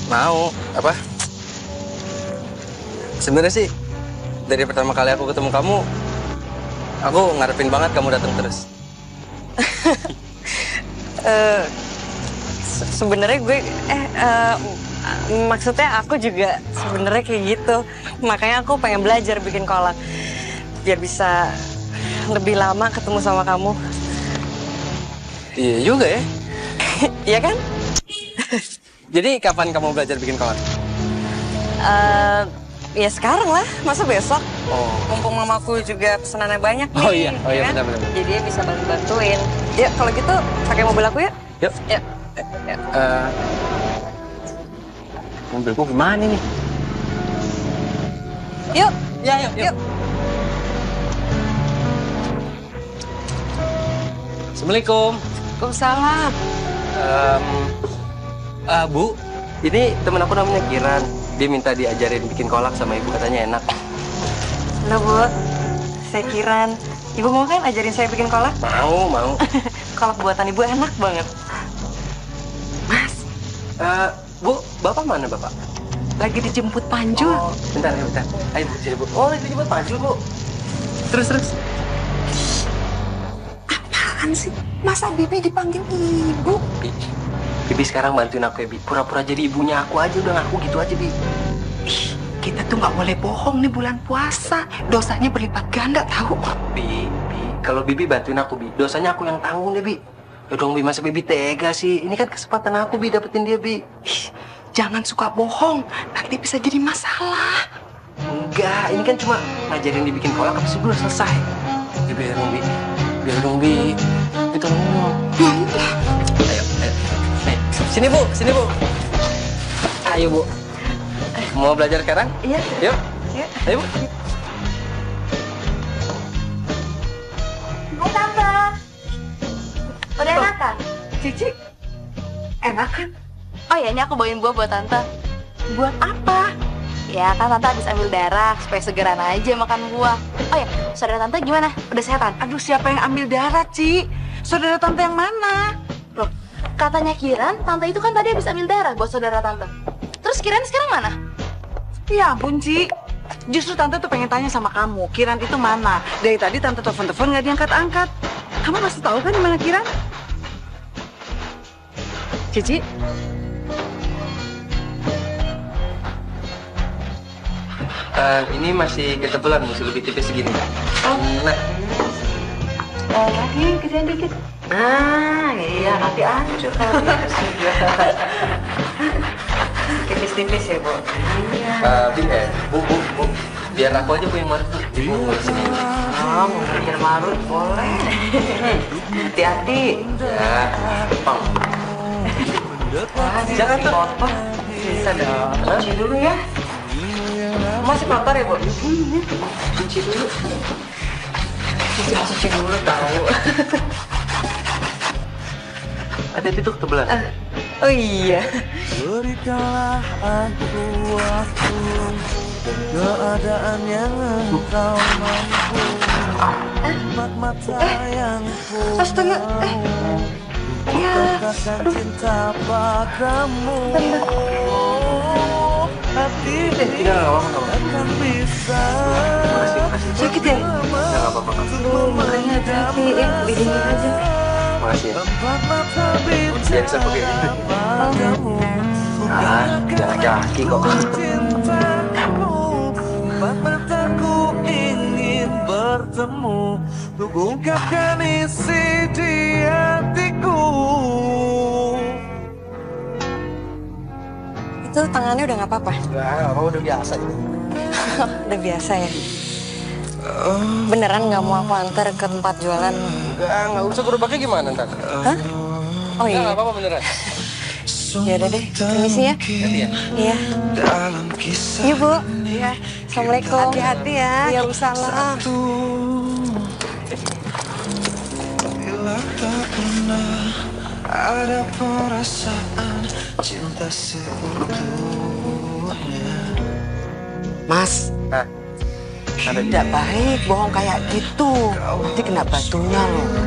Mau. Apa? Sebenarnya sih dari pertama kali aku ketemu kamu, aku ngarepin banget kamu datang terus. Sebenarnya gue maksudnya aku juga sebenarnya kayak gitu. Makanya aku pengen belajar bikin kolak biar bisa lebih lama ketemu sama kamu. Iya juga ya. Iya kan? Jadi kapan kamu belajar bikin kolak? Ya sekarang lah, masa besok? Oh. Mumpung mamaku juga pesanannya banyak nih. Oh iya, ya kan? benar. Jadi dia bisa bantu-bantuin. Yuk kalau gitu pakai mobil aku yuk. Yuk. Yuk. Mobilku gimana nih? Yuk. Ya, yuk. Assalamualaikum. Waalaikumsalam. Bu, ini temen aku namanya Kiran. Dia minta diajarin bikin kolak sama ibu, katanya enak. Halo Bu, saya Kiran. Ibu mau kan ajarin saya bikin kolak? Mau. Kolak buatan ibu enak banget. Mas, Bu, bapak mana bapak? lagi dijemput Panjul. Oh, bentar. Ayo Bu, sini Bu. Oh, lagi dijemput Panjul Bu. Terus. Apaan sih? Masa Bibi dipanggil ibu? Bibi sekarang bantuin aku ya, Bi. Pura-pura jadi ibunya aku aja, udah ngaku gitu aja, Bi. Kita tuh nggak boleh bohong nih bulan puasa. Dosanya berlipat ganda tahu. Bi, kalau Bibi bantuin aku, Bi, dosanya aku yang tanggung deh, Bi. Ya dong, Bi, masa Bibi tega sih? Ini kan kesempatan aku, Bi, dapetin dia, Bi. Jangan suka bohong, nanti bisa jadi masalah. Enggak, ini kan cuma ngajarin dibikin kolak, habis itu udah selesai. Ya, biar dong, Bi. Itu dong. Ayo. Nih, sini, Bu. Ayo, Bu. Mau belajar sekarang? Iya. Yuk. Ayo, Bu. Hai Tante. Udah enak kan? Cici, enak kan? Oh ya, ini aku bawain buah buat Tante. Buat apa? Ya kan Tante habis ambil darah, supaya segeran aja makan buah. Oh ya, saudara Tante gimana? Udah sehatan? Aduh, siapa yang ambil darah, Ci? Saudara Tante yang mana? Loh, katanya Kiran, Tante itu kan tadi habis ambil darah buat saudara Tante. Terus Kiran sekarang mana? Ya ampun, Ci. Justru Tante tuh pengen tanya sama kamu, Kiran itu mana? Dari tadi Tante telepon nggak diangkat-angkat. Kamu pasti tahu kan di mana Kiran? Cici? Ini masih ketebelan, masih lebih tipis segini. Nah. Lagi, gedean dikit. Nah, iya, nanti hancur kalau tipis-tipis ya, Bu. Iya. Bu, biar aku aja Bu yang marut. Ibu mau sini. Oh, mau biar marut, boleh. Hati-hati. Ya, Pang. Jangan tuh. Bisa dong. Cuci dulu ya. Masih kotor ya, Bu? Cuci dulu. Cuci dulu tahu. Hati-hati tuh kebelah. Oh iya. Berikanlah aku waktu dan keadaan yang engkau mampu. Mata yang Astaga. Ya. katakan cinta padamu. Hati Tidak apa-apa. akan bisa. Sakit ya? Enggak apa-apa. Makanya hati-hati. Dingin aja. Makasih ya. Tempat mata bicara Biasa begini. padamu. Jalan kaki kok. Cintaku, tempat mataku ingin bertemu untuk ungkapkan isi di hatiku. Itu tangannya udah nggak apa-apa? Enggak, udah biasa itu. Udah biasa ya? Beneran nggak mau aku antar ke tempat jualan? Enggak usah gerobaknya gimana ntar? Hah? Oh iya. Enggak apa-apa beneran. Ya udah deh, permisi ya. Iya. Dalam kisah Iya, Bu. Iya. Assalamualaikum. Hati-hati ya. Iya, salam. bila tak pernah ada perasaan cinta seutuhnya. Mas, Hah? tidak baik bohong kayak gitu. Nanti kena batunya loh.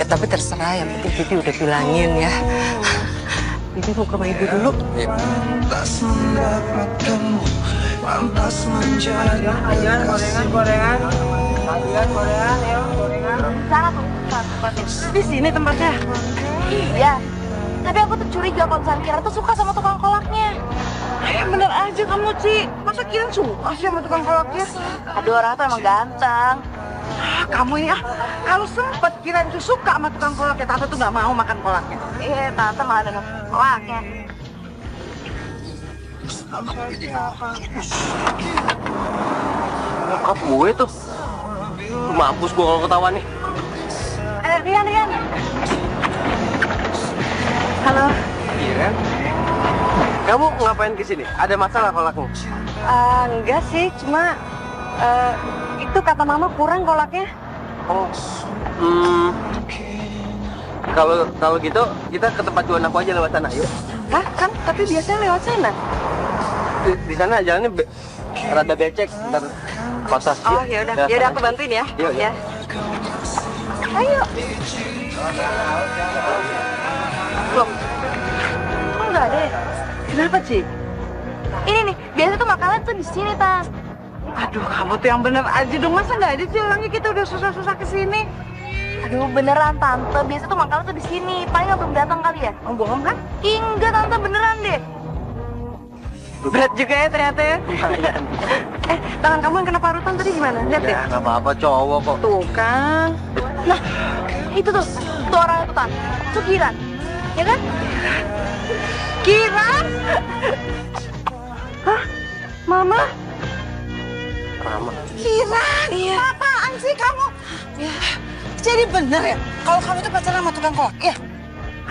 Ya tapi terserah, yang penting Bibi udah bilangin ya. Bibi mau ke rumah ibu dulu. Pantas mendapatkanmu, pantas menjadi Gorengan. Di sini tempatnya. Iya. Tapi aku tuh curiga kalau misalnya Kira tuh suka sama tukang kolaknya. Bener aja kamu, Ci. Masa Kira suka sih sama tukang kolaknya? Aduh, orang tuh emang ganteng. Kamu ini kalau sempet Kira itu suka sama tukang kolaknya, Tante tuh nggak mau makan kolaknya. Iya, tante malah ada kolaknya. Nyokap gue tuh. Mampus gue kalau ketahuan nih. Rian. Halo. Iya. Kamu ngapain ke sini? Ada masalah kolaknya? Enggak sih, cuma itu kata Mama kurang kolaknya. Oh. Kalau gitu kita ke tempat jualan aku aja lewat sana, yuk. Hah? Kan tapi biasanya lewat sana. Di sana jalannya rada becek, ntar kotas. Oh, ya udah aku bantuin ya. Yuk, Ya. Ayo. Loh. Kok nggak ada ya? Kenapa, Ci? Ini nih, biasa tuh makanan tuh di sini, Tan. Aduh, kamu tuh yang bener aja dong. Masa nggak ada sih, orangnya kita udah susah-susah kesini. Aduh, beneran, Tante. Biasa tuh makanan tuh di sini. Paling nggak belum datang kali ya? Oh, bohong kan? Enggak, Tante, beneran deh. Berat juga ya ternyata ya. Tangan kamu yang kena parutan tadi gimana? Lihat deh. Ya, nggak apa-apa, cowok kok. Tuh kan. Nah, itu tuh orang itu, Tan. Itu Kiran. Ya kan? Kiran? Hah? Mama? Rama. Kiran? Iya. Apaan sih kamu? Ya. Jadi benar ya? Kalau kamu itu pacaran sama tukang kolak, ya?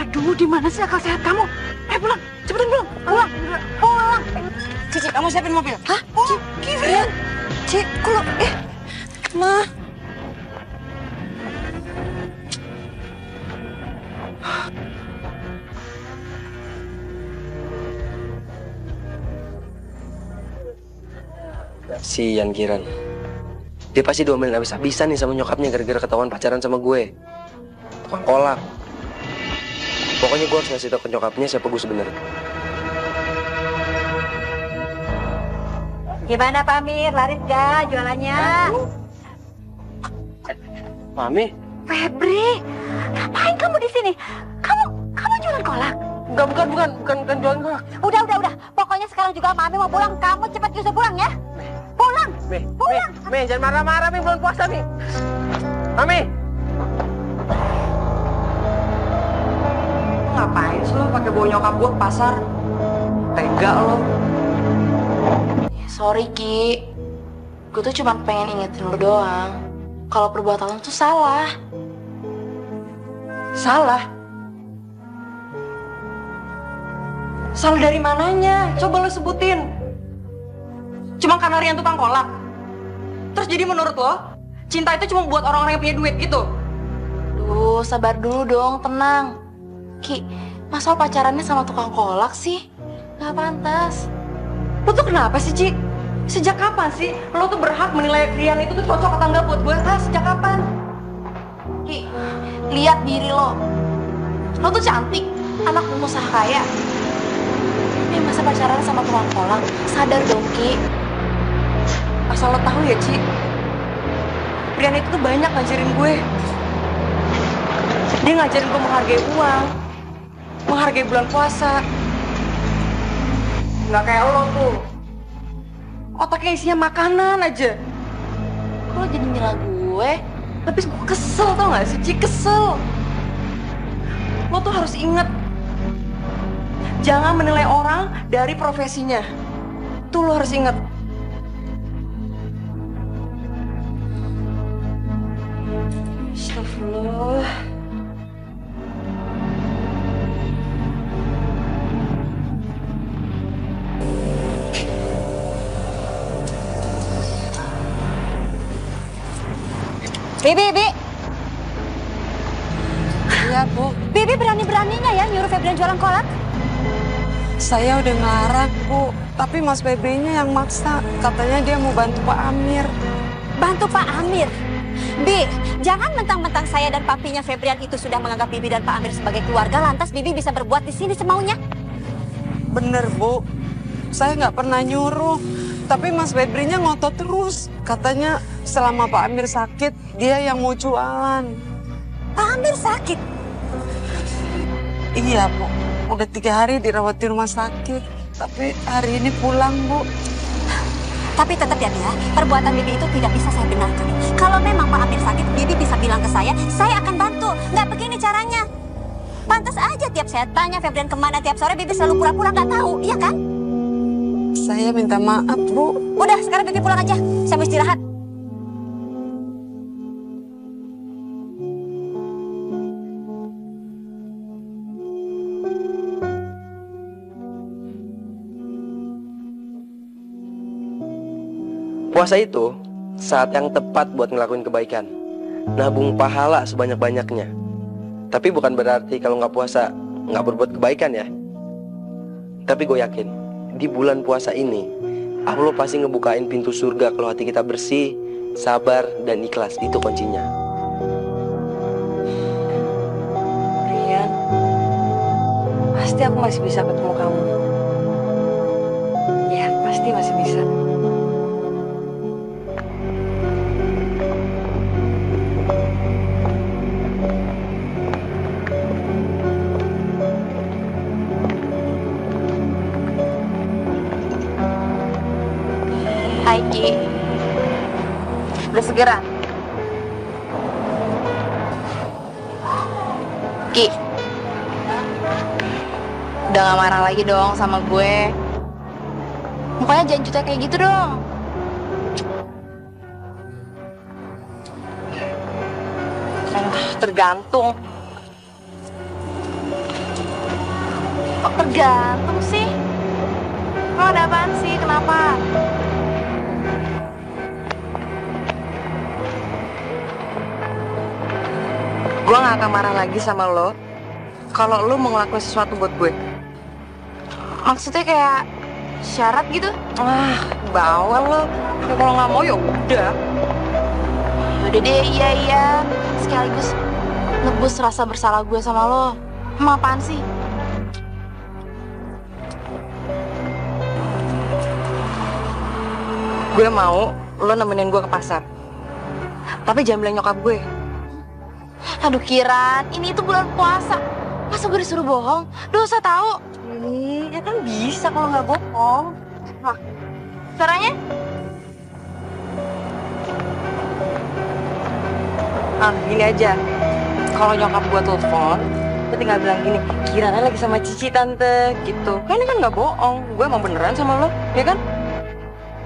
Aduh, di mana sih akal sehat kamu? Pulang. Cepetan pulang. Pulang. Cici, kamu siapin mobil. Hah? Oh, Kiran. Cik, kalau Ma. Sian Kiran. Dia pasti diomelin habis-habisan nih sama nyokapnya gara-gara ketahuan pacaran sama gue. Tukang kolak. Pokoknya gue harus ngasih tau ke nyokapnya siapa gue sebenarnya. Gimana Pak Amir? Laris gak jualannya? Mami? Febri, ngapain kamu di sini? Kamu jualan kolak? Bukan jualan kolak. Udah. Pokoknya sekarang juga Mami mau pulang. Kamu cepat bisa pulang ya. Pulang. Pulang. Mi, jangan marah-marah, Mi. Belum puasa, Mi. Mami! Ngapain sih lo pakai bawa nyokap gua ke pasar? Tega lo. Sorry, Ki. Gue tuh cuma pengen ingetin lo doang. Kalau perbuatan lo tuh salah. Salah. Salah dari mananya? Coba lo sebutin. Cuma karena Rian tukang kolak. Terus jadi menurut lo, cinta itu cuma buat orang-orang yang punya duit gitu? Duh, sabar dulu dong, tenang. Ki, masa lo pacarannya sama tukang kolak sih? Gak pantas. Lo tuh kenapa sih, Ci? Sejak kapan sih lo tuh berhak menilai Rian itu tuh cocok atau enggak buat gue? Sejak kapan? Ki, lihat diri lo. Lo tuh cantik, anak pengusaha kaya. Ini masa pacaran sama tukang kolak? Sadar dong, Ki. Asal lo tahu ya, Ci, Rian itu tuh banyak ngajarin gue. Dia ngajarin gue menghargai uang, menghargai bulan puasa. Nggak kayak lo tuh, otaknya isinya makanan aja. Kok lo jadi nyela gue? Tapi gue kesel, tau gak sih, Ci? Kesel. Lo tuh harus inget, jangan menilai orang dari profesinya. Tuh lo harus inget. Astagfirullah. Bibi. Iya, Bu. Bibi berani-beraninya ya nyuruh Febrian jualan kolak. Saya udah ngelarang, Bu. Tapi Mas Bebe-nya yang maksa. Katanya dia mau bantu Pak Amir. Bantu Pak Amir. Bi, jangan mentang-mentang saya dan papinya Febrian itu sudah menganggap Bibi dan Pak Amir sebagai keluarga, lantas Bibi bisa berbuat di sini semaunya. Bener, Bu. Saya nggak pernah nyuruh. Tapi Mas Febrinya ngotot terus. Katanya selama Pak Amir sakit, dia yang mau jualan. Pak Amir sakit? Iya, Bu. Udah 3 hari dirawat di rumah sakit. Tapi hari ini pulang, Bu. Tapi tetap ya, Bi, ya, perbuatan Bibi itu tidak bisa saya benarkan. Kalau memang Pak Amir sakit, Bibi bisa bilang ke saya akan bantu. Nggak begini caranya. Pantas aja tiap saya tanya Febrian kemana tiap sore, Bibi selalu pura-pura nggak tahu, iya kan? Saya minta maaf, Bu. Udah, sekarang Bibi pulang aja. Saya mau istirahat. Puasa itu saat yang tepat buat ngelakuin kebaikan. Nabung pahala sebanyak-banyaknya. Tapi bukan berarti kalau nggak puasa nggak berbuat kebaikan ya. Tapi gue yakin di bulan puasa ini Allah pasti ngebukain pintu surga kalau hati kita bersih, sabar, dan ikhlas. Itu kuncinya. Rian, pasti aku masih bisa ketemu kamu. Ya, pasti masih bisa. Hai, Ki. Udah segeran? Ki, udah gak marah lagi dong sama gue. Mukanya jangan jutek kayak gitu dong. Tergantung. Kok tergantung sih? Kok ada apaan sih? Kenapa? Gue gak akan marah lagi sama lo kalau lo mau ngelakuin sesuatu buat gue. Maksudnya kayak syarat gitu? Bawel lo. Ya, kalau nggak mau ya udah. Udah deh, iya. Sekaligus nebus rasa bersalah gue sama lo. Emang apaan sih? Gue mau lo nemenin gue ke pasar. Tapi jangan bilang nyokap gue. Aduh Kiran, ini itu bulan puasa. Masa gue disuruh bohong? Dosa tahu. Ya kan bisa kalau nggak bohong. Caranya? Gini aja. Kalau nyokap gue telepon, gue tinggal bilang gini, Kirana lagi sama Cici tante, gitu. Kan ini kan nggak bohong. Gue emang beneran sama lo, ya kan?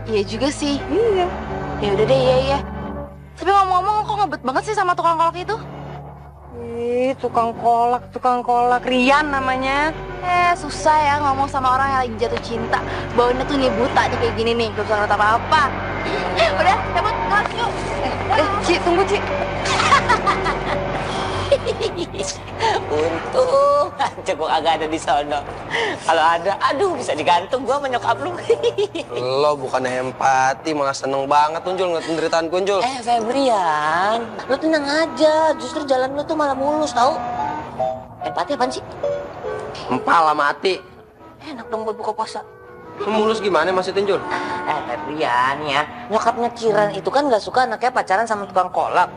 Iya juga sih. Iya. Ya udah deh, iya. Tapi ngomong-ngomong, kok ngebet banget sih sama tukang kolak itu? Tukang kolak, Rian namanya. Susah ya ngomong sama orang yang lagi jatuh cinta. Baunya tuh nih buta nih kayak gini nih, gak bisa ngerti apa-apa. Udah, cabut, kelas yuk. Ci, tunggu Ci. Untung cukup agak ada di sono. Kalau ada, aduh bisa digantung gua sama nyokap lu. Lo bukannya empati, malah seneng banget Jul ngeliat penderitaan gue Jul. Febrian, lu tenang aja. Justru jalan lu tuh malah mulus tau. Empati apaan sih? Empala mati. Enak dong buat buka puasa. Mulus gimana maksudnya Jul? Febrian ya, nyokapnya Kiran itu kan gak suka anaknya pacaran sama tukang kolak.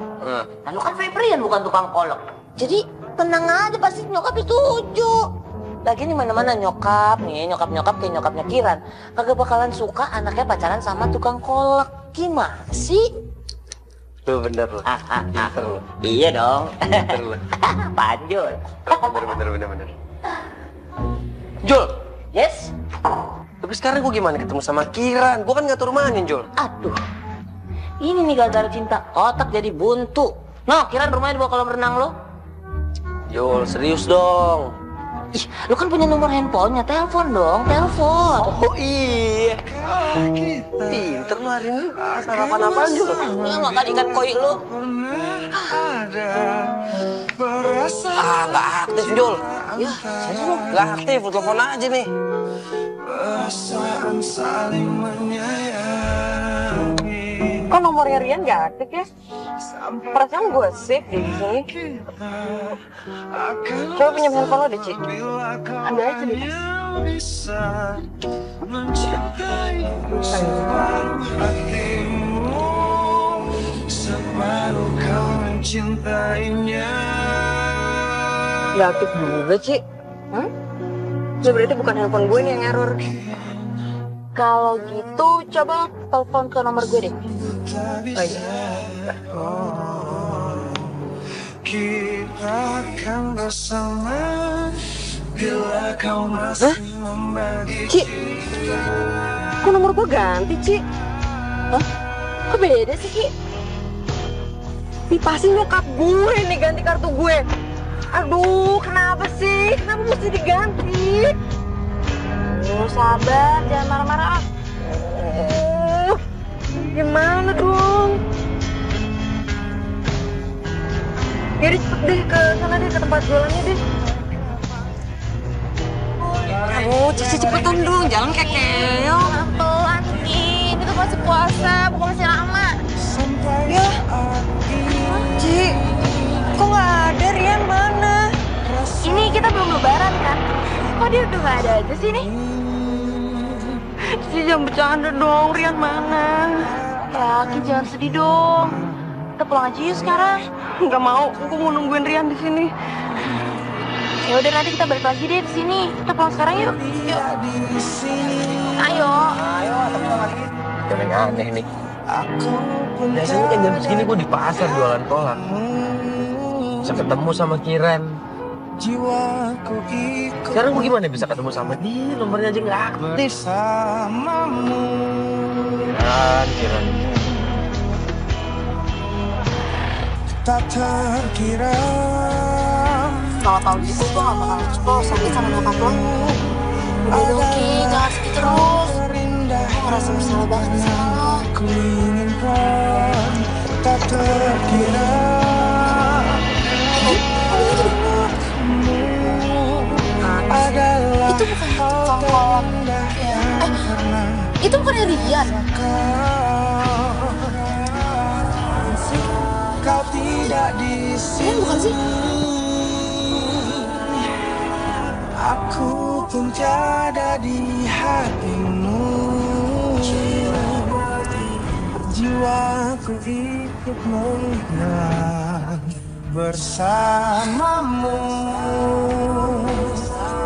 Lalu kan Febrian bukan tukang kolak. Jadi tenang aja, pasti nyokap setuju. Lagian di mana-mana nyokap kayak nyokapnya Kiran kagak bakalan suka anaknya pacaran sama tukang kolak. Gimana sih? Lu bener lo. Pinter lo. Iya dong. Pinter lo. Panjul. Bener. Jul. Yes. Tapi sekarang gue gimana ketemu sama Kiran? Gue kan gak turun rumahnya Jul. Aduh. Ini nih gara-gara cinta, otak jadi buntu. Noh, Kiran rumahnya di bawah kolam renang lo. Jul, serius dong. Ih, lu kan punya nomor handphonenya, telepon dong, telepon. Oh iya. Pinter lu hari ini. Sarapan apaan Jul? Makan ikan koi lu. Gak aktif Jul. Ya, serius lu. Gak aktif, lu telepon aja nih. Perasaan saling menyayangi. Kok nomornya Rian gak aktif ya? Perasaan gue save di sini. Coba pinjam handphone lo deh, Ci. Ambil aja deh. Bisa mencintai separuh hatimu, separuh kau mencintainya. Gak aktif juga, Ci. Ya berarti bukan handphone gue nih yang error. Kalau gitu, coba telepon ke nomor gue deh. Oh iya. Kita akan bersama bila kau masih membagi. Ci, kok nomor gue ganti, Ci? Hah? Kok beda sih, Ki? Ih, pasti nyokap gue nih ganti kartu gue. Aduh, kenapa sih? Kenapa mesti diganti? Sabar, jangan marah-marah. Gimana dong? Yaudah cepet deh ke sana deh, ke tempat jualannya deh. Aduh, Cici cepetan dong, jalan kayak keo. Pelan nih, ini tuh masih puasa, bukan masih lama. Ya, Ci, kok nggak ada? Rian mana? Ini kita belum lebaran kan? Kok dia udah nggak ada aja sih nih? Cici jangan bercanda dong, Rian mana? Ya, Ki jangan sedih dong. Kita pulang aja yuk sekarang. Nggak mau, aku mau nungguin Rian di sini. Ya udah nanti kita balik lagi deh di sini. Kita pulang sekarang yuk. Yuk. Ayo. Jangan aneh nih. Biasanya kan jam segini gue di pasar jualan kolak. Bisa ketemu sama Kiran. Jiwaku ikut Sekarang gue gimana bisa ketemu sama dia? Nomornya aja nggak aktif. bersamamu. Kiran. Tak terkira Kalau tahu gitu gue gak bakal explore sakit sama nyokap lo. Udah dong Ki, jangan sedih terus. Gue ngerasa bersalah banget sama lo. ku inginkan. Tak terkira adalah Itu bukan tukang kolak. Itu bukannya Rian. kau tidak di sini. Rian bukan sih? Aku pun tiada di hatimu. Jiwaku ikut menghilang bersamamu.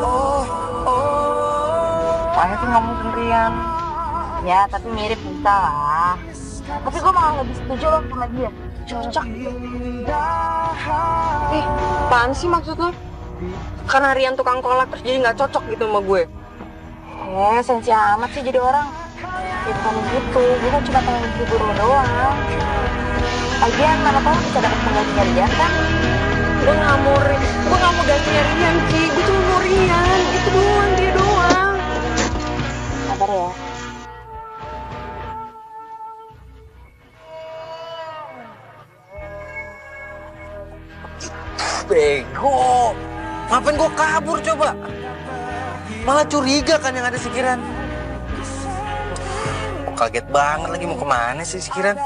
Oh, oh. Soalnya tuh ngomong Rian. Ya, tapi mirip kita lah. Tapi gue malah lebih setuju loh sama dia. Cocok. Apaan sih maksud lo? Karena Rian tukang kolak terus jadi nggak cocok gitu sama gue. Sensi amat sih jadi orang. Ya bukan gitu, gue kan cuma pengen hibur lo doang. Lagian mana tau bisa dapet penggantinya Rian kan? Gue nggak mau gantinya Rian, Ci. Gue cuma mau Rian. Itu doang, dia doang. Sabar ya. Bego. Ngapain gue kabur coba? Malah curiga kan yang ada si Kiran. Kaget banget lagi, mau kemana sih si Kiran?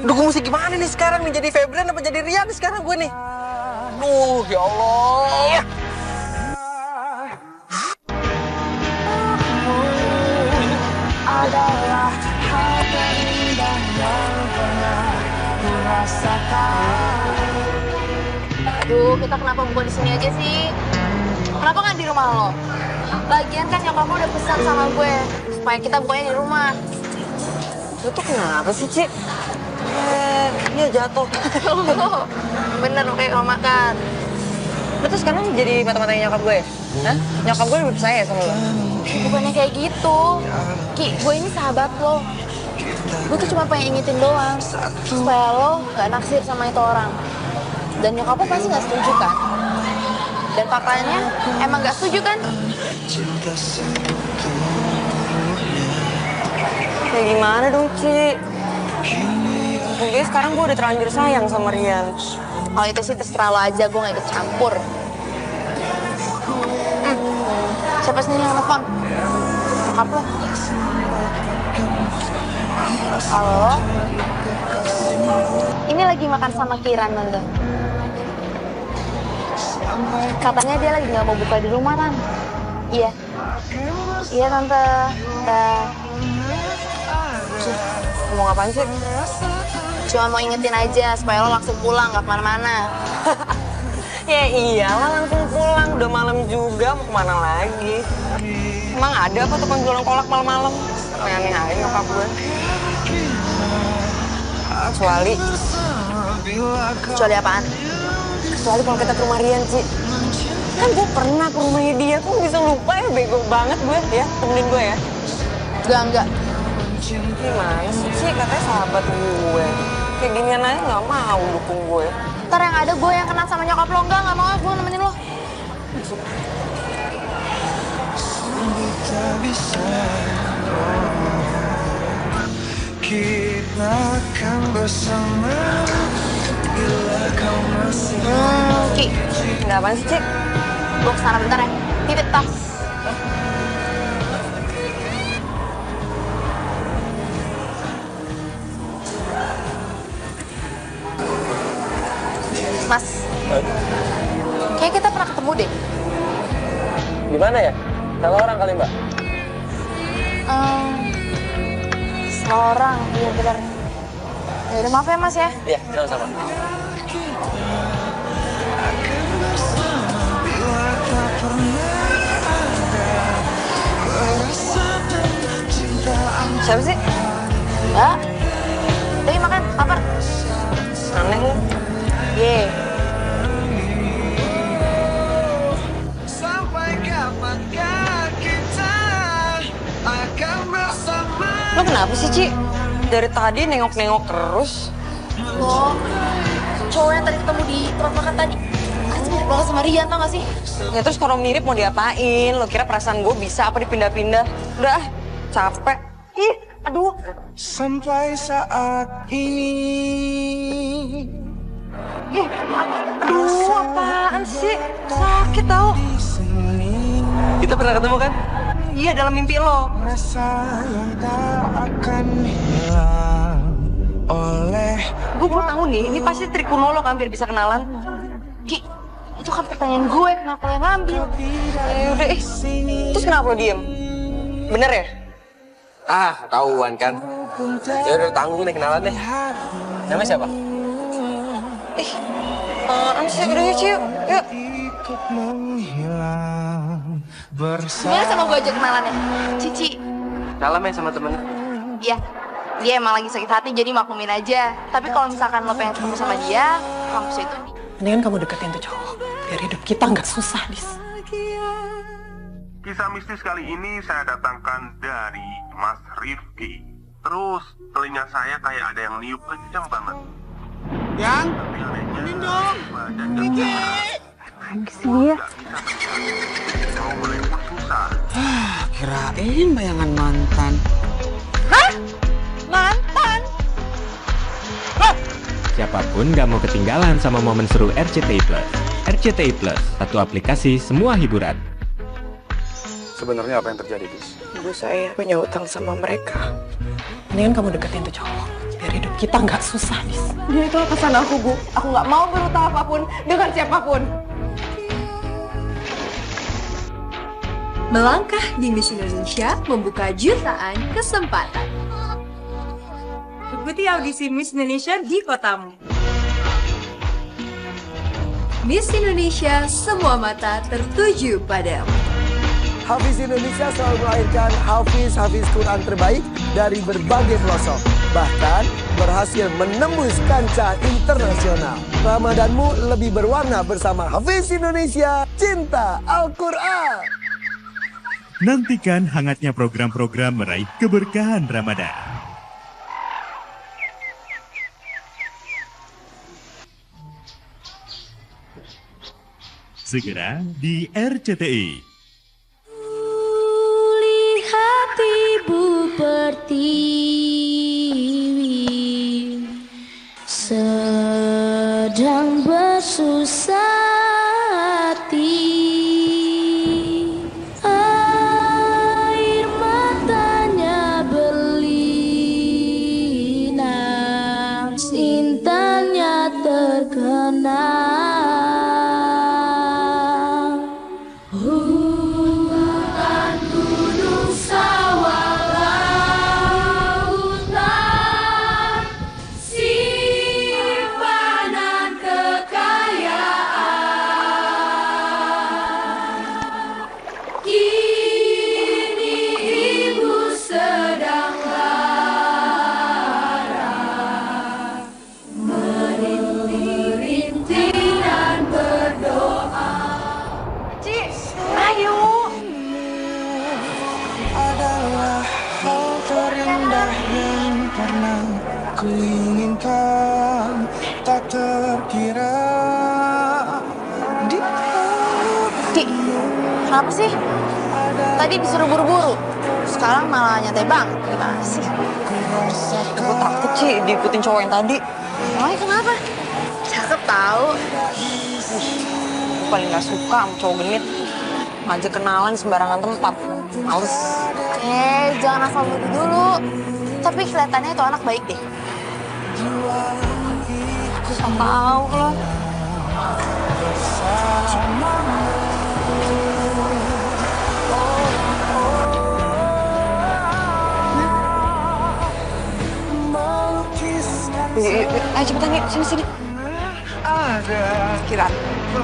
Duh, gue mesti gimana nih sekarang nih? Jadi Febrian apa jadi Rian sekarang gue nih? Duh, ya Allah. Adalah hal terindah yang pernah ku rasakan. Aduh, kita kenapa bukan di sini aja sih? Kenapa nggak di rumah lo? Lagian kan nyokap lo udah pesan sama gue supaya kita bukanya di rumah. Lu tuh kenapa sih, Ci? Iya jatuh. Lo bener kayak kalau makan. Lu tuh sekarang jadi mata-matanya nyokap gue? Hah? Nyokap gue lebih percaya sama lo? Bukannya kayak gitu. Ki, gue ini sahabat lo. Gue tuh cuma pengen ingetin doang supaya lo gak naksir sama itu orang. Dan nyokap lo pasti gak setuju kan? Dan papanya emang gak setuju kan? Kayak gimana dong, Ci? Mungkin sekarang gue udah terlanjur sayang sama Rian. Kalau itu sih terserah lo aja, gue gak ikut campur. Siapa sendiri yang nelfon? Nyokap lo? Halo? Ini lagi makan sama Kiran, Tante. Katanya dia lagi nggak mau buka di rumah, Tan. Iya. Iya, Tante. Ngomong apaan sih? Cuma mau ingetin aja supaya lo langsung pulang, nggak kemana-mana. Ya iyalah langsung pulang, udah malam juga, mau kemana lagi? Emang ada apa tukang jualan kolak malam-malam? Aneh aja nyokap gue. Kecuali apaan? Kecuali kalau kita ke rumah Rian, Ci. Kan gue pernah ke rumahnya dia, kok bisa lupa ya, bego banget gue ya, temenin gue ya. Enggak. Gimana sih, Ci? Katanya sahabat gue. Kayak ginian aja nggak mau dukung gue. Ntar yang ada gue yang kenal sama nyokap lo, nggak mau gue nemenin lo. Tak bisa, kita akan bersama bila kau masih Ki, Nggak apaan sih, Ci? gue kesana bentar ya. Titip tas. Mas, kayak kita pernah ketemu deh. Gimana ya? Salah orang kali, Mbak? Seorang, iya benar. Ya udah maaf ya Mas ya. Iya, sama-sama. bila tak pernah ada perasaan cintaan. Siapa sih? Mbak, Dewi makan, lapar. Aneh lu. Ye. Sampai kapankah kita akan bersama? Lo kenapa sih, Ci? Dari tadi nengok-nengok terus. Lo, cowok yang tadi ketemu di tempat makan tadi, asli mirip banget sama Rian, tau gak sih? Ya terus kalau mirip mau diapain? Lo kira perasaan gue bisa apa dipindah-pindah? Udah, capek. Ih, aduh. Sampai saat ini. Aduh, apaan sih? Sakit tau. Kita pernah ketemu kan? Iya, dalam mimpi lo. Rasa yang tak akan hilang oleh Gue baru tahu nih, ini pasti trik kuno lo kan biar bisa kenalan. Ki, itu kan pertanyaan gue, kenapa lo yang ngambil? Ya udah, terus kenapa lo diem? Bener ya? Ah, tahuan kan. Ya udah tanggung nih kenalan deh. Namanya siapa? Apaan sih? Udah yuk, Ci, yuk. ikut menghilang bersama. Gimana sama gue aja kenalannya? Cici. Salam ya sama temen. Iya, dia emang lagi sakit hati jadi maklumin aja. Tapi kalau misalkan lo pengen ketemu sama dia, kampus itu Mendingan kamu deketin tuh cowok, biar hidup kita nggak susah, Dis. Kisah mistis kali ini saya datangkan dari Mas Rifki. Terus telinga saya kayak ada yang niup kenceng banget. Yang, temenin dong. Kiki. Kirain bayangan mantan. Mantan? Siapapun gak mau ketinggalan sama momen seru RCTI Plus. RCTI Plus, satu aplikasi semua hiburan. Sebenarnya apa yang terjadi, Bis? Ibu saya punya utang sama mereka. Mendingan kamu deketin tuh cowok. Biar hidup kita nggak susah, Bis. Dia itu pesan aku, Bu. Aku nggak mau berutang apapun dengan siapapun. Melangkah di Miss Indonesia membuka jutaan kesempatan. Ikuti audisi Miss Indonesia di kotamu. Miss Indonesia, semua mata tertuju padamu. Hafiz Indonesia selalu melahirkan Hafiz Quran terbaik dari berbagai pelosok. Bahkan berhasil menembus kancah internasional. Ramadanmu lebih berwarna bersama Hafiz Indonesia, cinta Al-Quran. Nantikan hangatnya program-program meraih keberkahan Ramadan. Segera di RCTI. Lihat ibu pertiwi sedang bersusah hati. Air matanya berlinang, intannya terkenang. Kuinginkan tak terkira. Di, kenapa sih? Tadi disuruh buru-buru, sekarang malah nyantai banget. Gimana sih? Gue takut sih diikutin cowok yang tadi. Emangnya kenapa? Cakep tahu. Gue paling gak suka sama cowok genit. Ngajak kenalan di sembarangan tempat. Males. Jangan asal nuduh dulu. Tapi kelihatannya itu anak baik deh. Susah tahu loh. Ayo cepetan yuk, sini.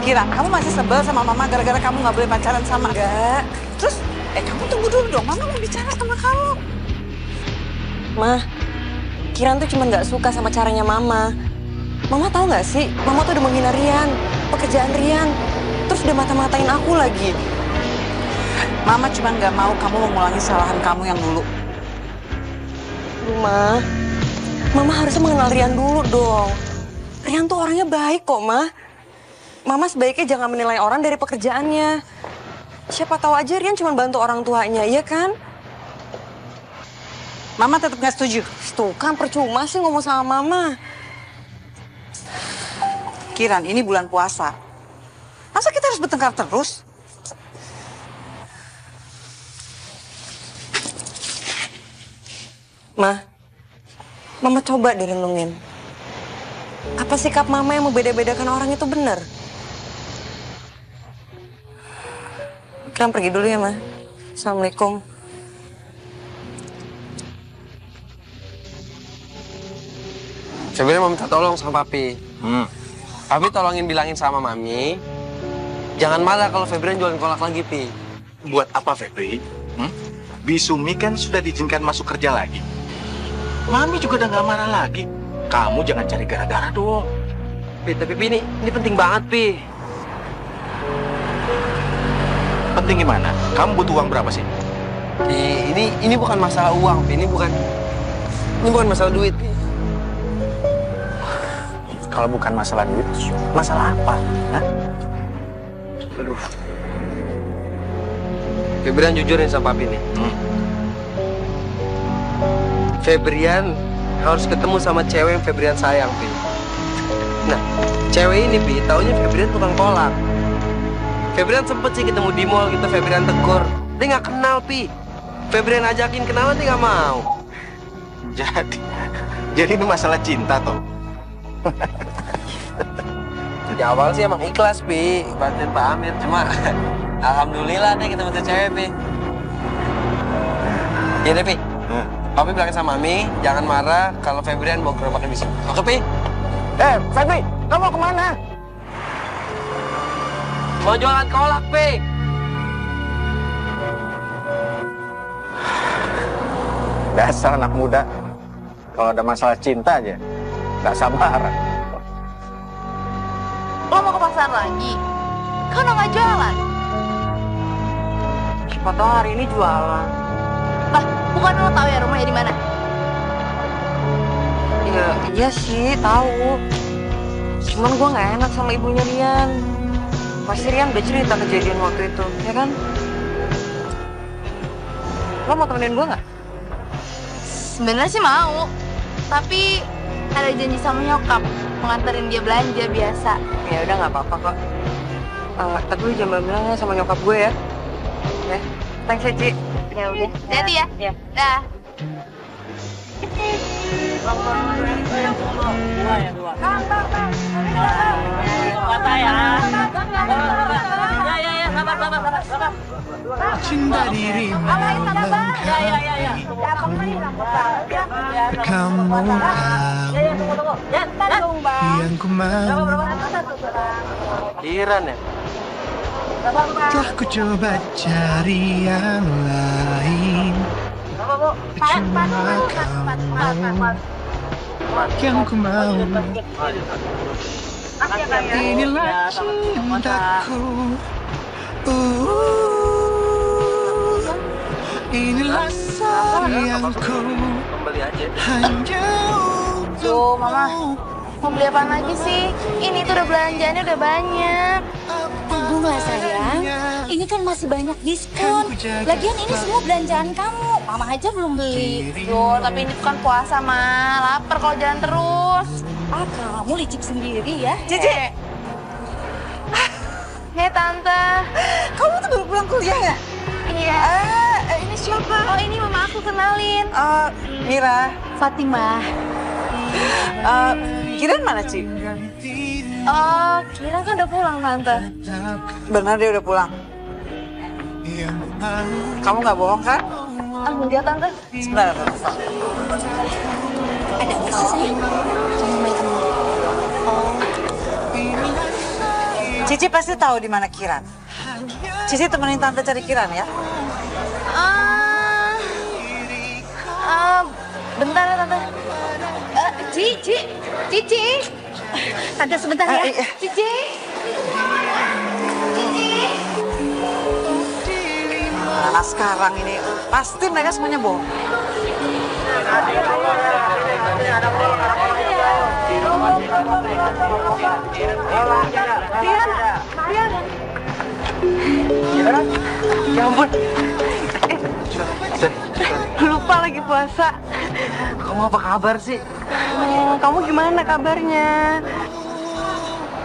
Kiran, kamu masih sebel sama mama gara-gara kamu nggak boleh pacaran sama? Enggak. Terus, kamu tunggu dulu dong, mama mau bicara sama kamu. Ma, Kiran tuh cuma nggak suka sama caranya Mama. Mama tahu nggak sih, Mama tuh udah menghina Rian, pekerjaan Rian, terus udah mata-matain aku lagi. Mama cuma nggak mau kamu mengulangi kesalahan kamu yang dulu. Ma, Mama harusnya mengenal Rian dulu dong. Rian tuh orangnya baik kok, Ma. Mama sebaiknya jangan menilai orang dari pekerjaannya. Siapa tahu aja Rian cuma bantu orang tuanya, iya kan? Mama tetap nggak setuju. Tuh kan percuma sih ngomong sama Mama. Kiran, ini bulan puasa. Masa kita harus bertengkar terus? Ma, Mama coba direnungin. Apa sikap Mama yang membeda-bedakan orang itu benar? Kiran pergi dulu ya, Ma. Assalamualaikum. Sebenarnya mau minta tolong sama Papi. Papi tolongin bilangin sama Mami, jangan marah kalau Febrian jualan kolak lagi, Pi. Buat apa, Febri? Bisumi kan sudah diizinkan masuk kerja lagi. Mami juga udah nggak marah lagi. Kamu jangan cari gara-gara dong. Pi, tapi Pi, ini penting banget, Pi. Penting gimana? Kamu butuh uang berapa sih? Ini bukan masalah uang, Pi. Ini bukan masalah duit, Pi. Kalau bukan masalah duit, masalah apa? Hah? Aduh. Febrian jujurin sama papi nih. Febrian harus ketemu sama cewek yang Febrian sayang, Pi. Nah, cewek ini, Pi, taunya Febrian tukang kolak. Febrian sempet sih ketemu di mall gitu, Febrian tegur. Dia nggak kenal, Pi. Febrian ajakin kenalan, dia nggak mau. Jadi ini masalah cinta toh? Di awal sih emang ikhlas, Pi, bantuin Pak Amir. Cuma alhamdulillah deh ketemu tuh cewek, Pi. Iya deh, Pi. Papi bilangin sama Mami, jangan marah kalau Febrian mau gerobakin di sini. Oke, Pi? Febri, kamu mau kemana? Mau jualan kolak, Pi. Dasar anak muda. Kalau ada masalah cinta aja, nggak sabaran. Lo mau ke pasar lagi? Kan lo nggak jualan. Siapa tahu hari ini jualan. Lah, bukan lo tahu ya rumahnya di mana? Ya, iya sih, tahu. Cuman gue nggak enak sama ibunya Rian. Pasti Rian udah cerita kejadian waktu itu, ya kan? Lo mau temenin gue nggak? Sebenarnya sih mau, tapi ada janji sama nyokap menganterin dia belanja biasa. Ya udah nggak apa-apa kok. Tapi lu jangan bilangnya sama nyokap gue ya. Ya, thanks ya, Ci. Ya udah, hati ya. Ya. Dah. Cinta dirimu kamu yang ku mau. Iran ya? Telah ku coba cari yang lain, cuma kamu yang ku mau. Inilah cintaku, inilah sayangku, hanya Tuh, Mama, mau beli apa lagi sih? Ini tuh udah belanjaannya udah banyak. Tunggu lah sayang, ini kan masih banyak diskon. Lagian ini semua belanjaan kamu, Mama aja belum beli. Yo, tapi ini tuh kan puasa, Ma. Lapar kalau jalan terus. Ah, kamu licik sendiri ya. Cici. Hei Tante, Kamu tuh baru pulang kuliah ya? iya. Ini siapa? Oh, ini Mama aku kenalin. Mira. Fatimah. Kiran mana, Ci? Oh, Kira kan udah pulang, Tante. Benar dia udah pulang. Kamu nggak bohong kan? Enggak, Tante. Sebentar, Tante. Ada apa sih sayang? Kamu main kemana? Cici pasti tahu di mana Kiran. Cici temenin Tante cari Kiran ya. Bentar ya, Tante. Cici. Tante sebentar ya. Cici. Nah, sekarang ini pasti mereka semuanya bohong. Ya ampun. Lupa lagi puasa. Kamu apa kabar sih? Kamu gimana kabarnya?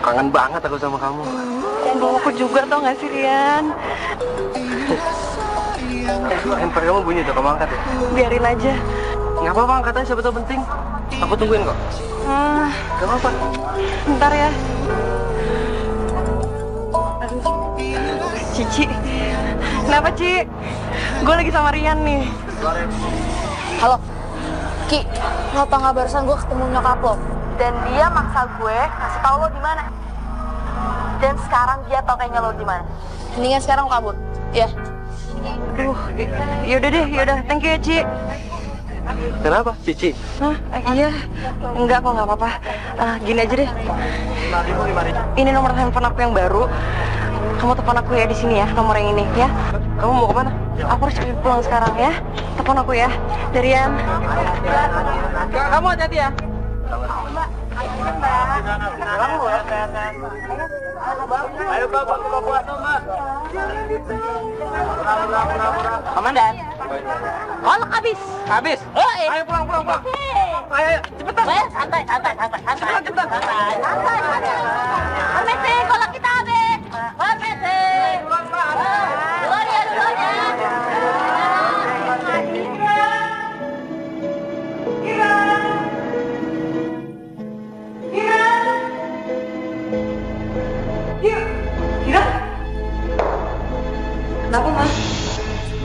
Kangen banget aku sama kamu. Aku juga tau gak sih, Rian? Handphone kamu bunyi tuh, kamu angkat ya? Biarin aja. Nggak apa-apa, angkat aja, siapa tahu penting. Aku tungguin kok. Gak apa-apa. Bentar ya. Aduh. Cici. Kenapa, Ci? Gue lagi sama Rian nih. Halo, Ki. Lo tau nggak barusan gue ketemu nyokap lo? Dan dia maksa gue ngasih tau lo di mana. Dan sekarang dia tau kayaknya lo di mana. Mendingan sekarang lo kabur, ya. Yaudah deh, yaudah. Thank you ya, Ci. Kenapa, Cici? Hah? Iya. Enggak kok, nggak apa-apa. Gini aja deh. Ini nomor handphone aku yang baru. Kamu telepon aku ya di sini ya, nomor yang ini ya. Kamu mau kemana? Aku harus pulang sekarang ya. Telepon aku ya, Darian. Kamu hati-hati ya. Ayo Bapak buka puasa, Mbak. Komandan. Kolak habis. Habis. Ayo pulang. Ayo, cepetan. Santai. Permisi, kolak kita habis. Permisi. Duluan ya. Kira? Kenapa, Mas?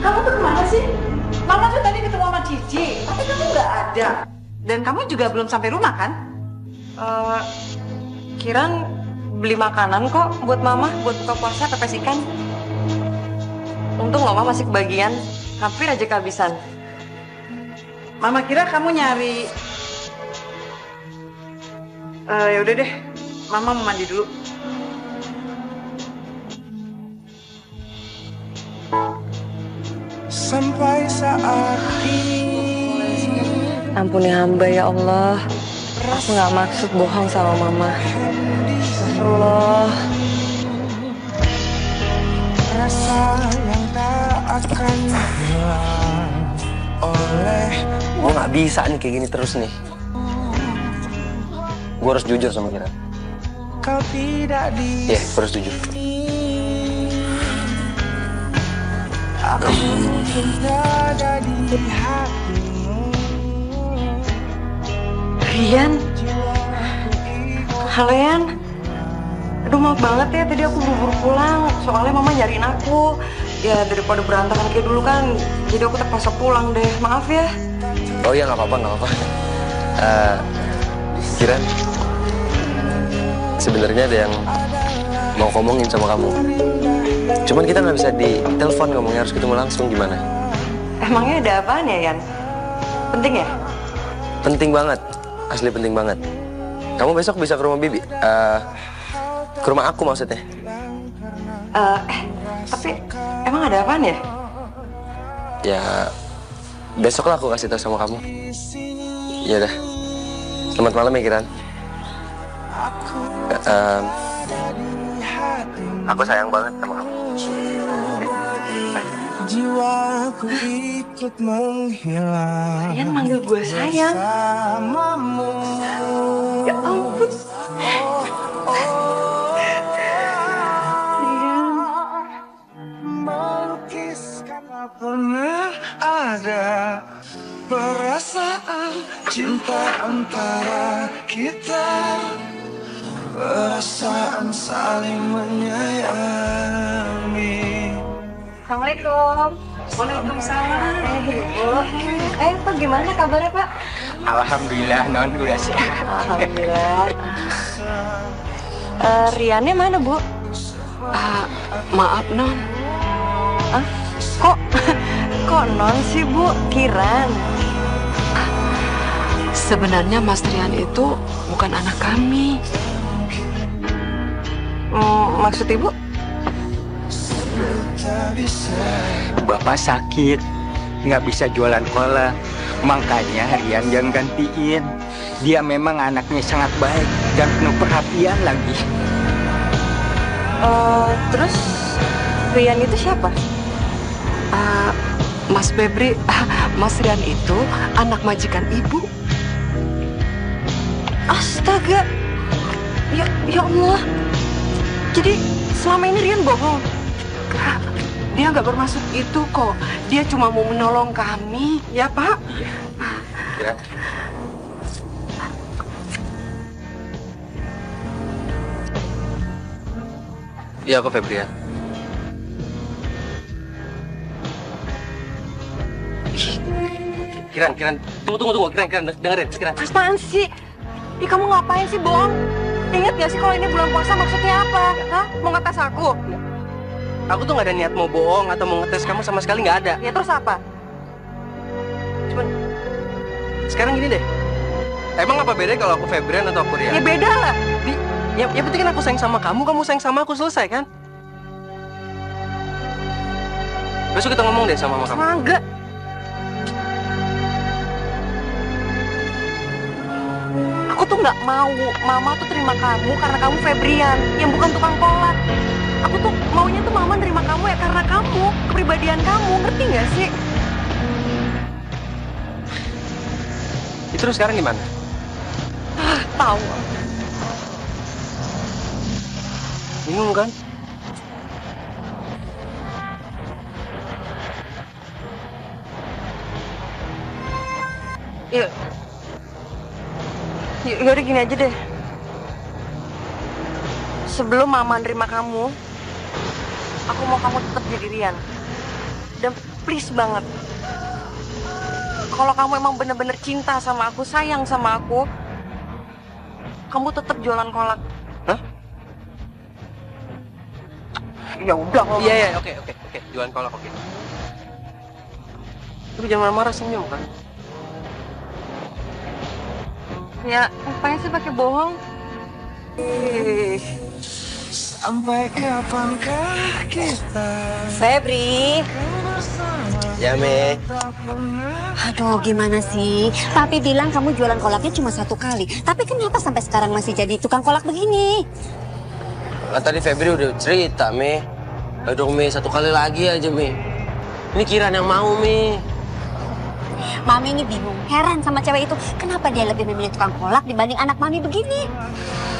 Kamu tuh kemana sih? Mama tuh tadi ketemu sama Cici, tapi kamu nggak ada. Dan kamu juga belum sampai rumah, kan? Kiran beli makanan kok buat mama, buat buka puasa pepes ikan. Untung mama masih kebagian, hampir aja kehabisan. Mama kira kamu nyari... ya udah deh, Mama mau mandi dulu. Sampai saat ini. Ampuni hamba ya Allah. Aku nggak maksud bohong sama mama. Astagfirullah. Rasa yang tak akan hilang oleh. Gue nggak bisa nih kayak gini terus nih. Gue harus jujur sama Kira. Kau tidak di. Iya, gue harus jujur. Aku berada di hatimu. Rian. Halo Yan. Aduh maaf banget ya, tadi aku buru-buru pulang. Soalnya mama nyariin aku. Ya daripada berantakan kayak dulu kan, jadi aku terpaksa pulang deh. Maaf ya. Oh iya, nggak apa-apa. Kira, sebenarnya ada yang mau ngomongin sama kamu. Cuman kita nggak bisa di telepon ngomongnya, harus ketemu langsung. Gimana? Emangnya ada apaan ya Yan? Penting ya? Penting banget, asli penting banget. Kamu besok bisa ke rumah Bibi? Ke rumah aku maksudnya. Tapi emang ada apaan ya? Ya, besok lah aku kasih tahu sama kamu. Ya udah. Selamat malam ya Kiran. Aku sayang banget sama kamu. Jiwaku ikut menghilang. Rian manggil gue sayang. Ya ampun. Melukiskan pernah ada perasaan cinta antara kita, perasaan saling menyayangi. Assalamualaikum. Waalaikumsalam. Pak gimana kabarnya Pak? Alhamdulillah non udah sehat. Alhamdulillah. Riannya mana Bu? Maaf non. Kok non sih Bu? Kiran. Sebenarnya Mas Rian itu bukan anak kami. Maksud Ibu? Bapak sakit, nggak bisa jualan kolak. Makanya Rian yang gantiin. Dia memang anaknya sangat baik dan penuh perhatian lagi. Terus Rian itu siapa? Mas Febri, Mas Rian itu anak majikan ibu. Astaga. Ya Allah. Jadi selama ini Rian bohong? Dia nggak bermaksud itu kok. Dia cuma mau menolong kami, ya Pak? Ya. Iya, aku Febrian. Kiran, tunggu, Kiran, dengerin, Kiran. Apaan sih? Kamu ngapain sih bohong? Ingat gak sih kalau ini bulan puasa maksudnya apa? Hah? Mau ngetes aku? Aku tuh nggak ada niat mau bohong atau mau ngetes kamu sama sekali, nggak ada. Ya terus apa? Cuman sekarang gini deh. Emang apa bedanya kalau aku Febrian atau aku Rian? Ya beda lah. Ya penting kan aku sayang sama kamu sayang sama aku, selesai kan? Besok kita ngomong deh sama mama kamu. Enggak. Aku Aku tuh nggak mau Mama tuh terima kamu karena kamu Febrian yang bukan tukang kolak. Aku tuh maunya tuh Mama terima kamu ya karena kamu, kepribadian kamu, ngerti nggak sih? Terus sekarang gimana? Tahu. Bingung kan? Yaudah gini aja deh. Sebelum Mama nerima kamu, aku mau kamu tetap jadi Rian. Dan please banget, kalau kamu emang bener-bener cinta sama aku, sayang sama aku, kamu tetap jualan kolak. Hah? Ya udah. Iya, oke. Jualan kolak, oke. Tapi jangan marah-marah, senyum kan? Ya, ngapain sih pakai bohong? Sampai kapankah kita? Febri. Ya, Me. Aduh, gimana sih? Papi bilang kamu jualan kolaknya cuma 1 kali. Tapi kenapa sampai sekarang masih jadi tukang kolak begini? Kan tadi Febri udah cerita, Me. Aduh, Me, 1 kali lagi aja, Me. Ini Kiran yang mau, Me. Mami ini bingung, heran sama cewek itu. Kenapa dia lebih memilih tukang kolak dibanding anak Mami begini?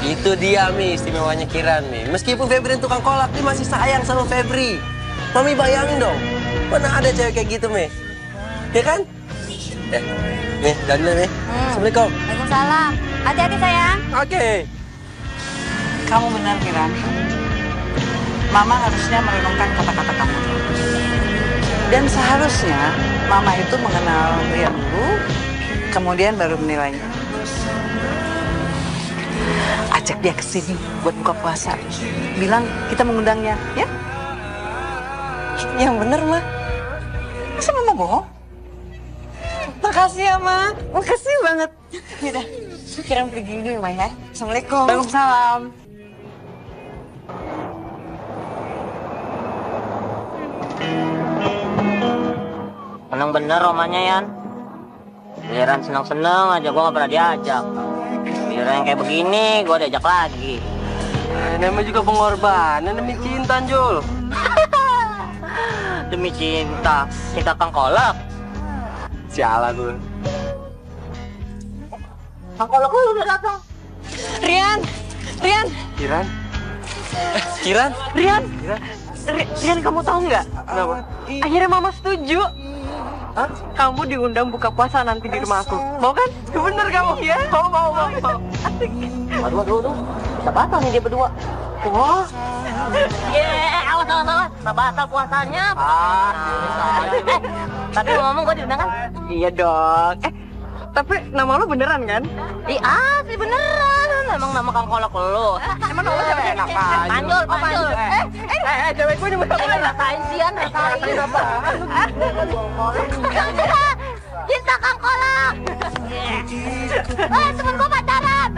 Itu dia, Mi, istimewanya Kiran, Mi. Meskipun Febri tukang kolak, dia masih sayang sama Febri. Mami bayangin dong, mana ada cewek kayak gitu, Mi? Ya kan? Mi, dan dulu, Mi. Assalamualaikum. Waalaikumsalam. Hati-hati, sayang. Oke. Kamu benar, Kiran. Mama harusnya merenungkan kata-kata kamu. Dan seharusnya Mama itu mengenal Rian dulu, kemudian baru menilainya. Ajak dia ke sini buat buka puasa. Bilang kita mengundangnya, ya? Yang bener, Ma. Masa Mama bohong? Makasih ya, Ma. Makasih banget. Yaudah, Kiran pergi dulu, Ma, ya. Assalamualaikum. Waalaikumsalam. Seneng bener romannya, Yan. Giliran seneng-seneng aja gue gak pernah diajak. Giliran yang kayak begini, gue diajak lagi. Namanya juga pengorbanan demi cinta, Jul. Demi cinta, cinta Kang Kolak. Sialan gue. Kang Kolak lu udah datang. Rian. Kiran? Kiran? Rian, kamu tahu nggak? Kenapa? Akhirnya Mama setuju. Hah? Kamu diundang buka puasa nanti di rumah aku. Mau kan? Bener kamu ya? Mau. Asik. Aduh. Bisa batal nih dia berdua. Wah. Awas. Nggak batal puasanya. Tapi ngomong gue diundang kan? Iya dong. Tapi nama lo beneran kan? Asli beneran. Emang nama Kang Kolak lo. Emang nama siapa enak aja? Panjul. Cewek gue juga boleh. Rasain sih, Yan. Rasain apa? Cinta Kang Kolak. Temen gue pacaran.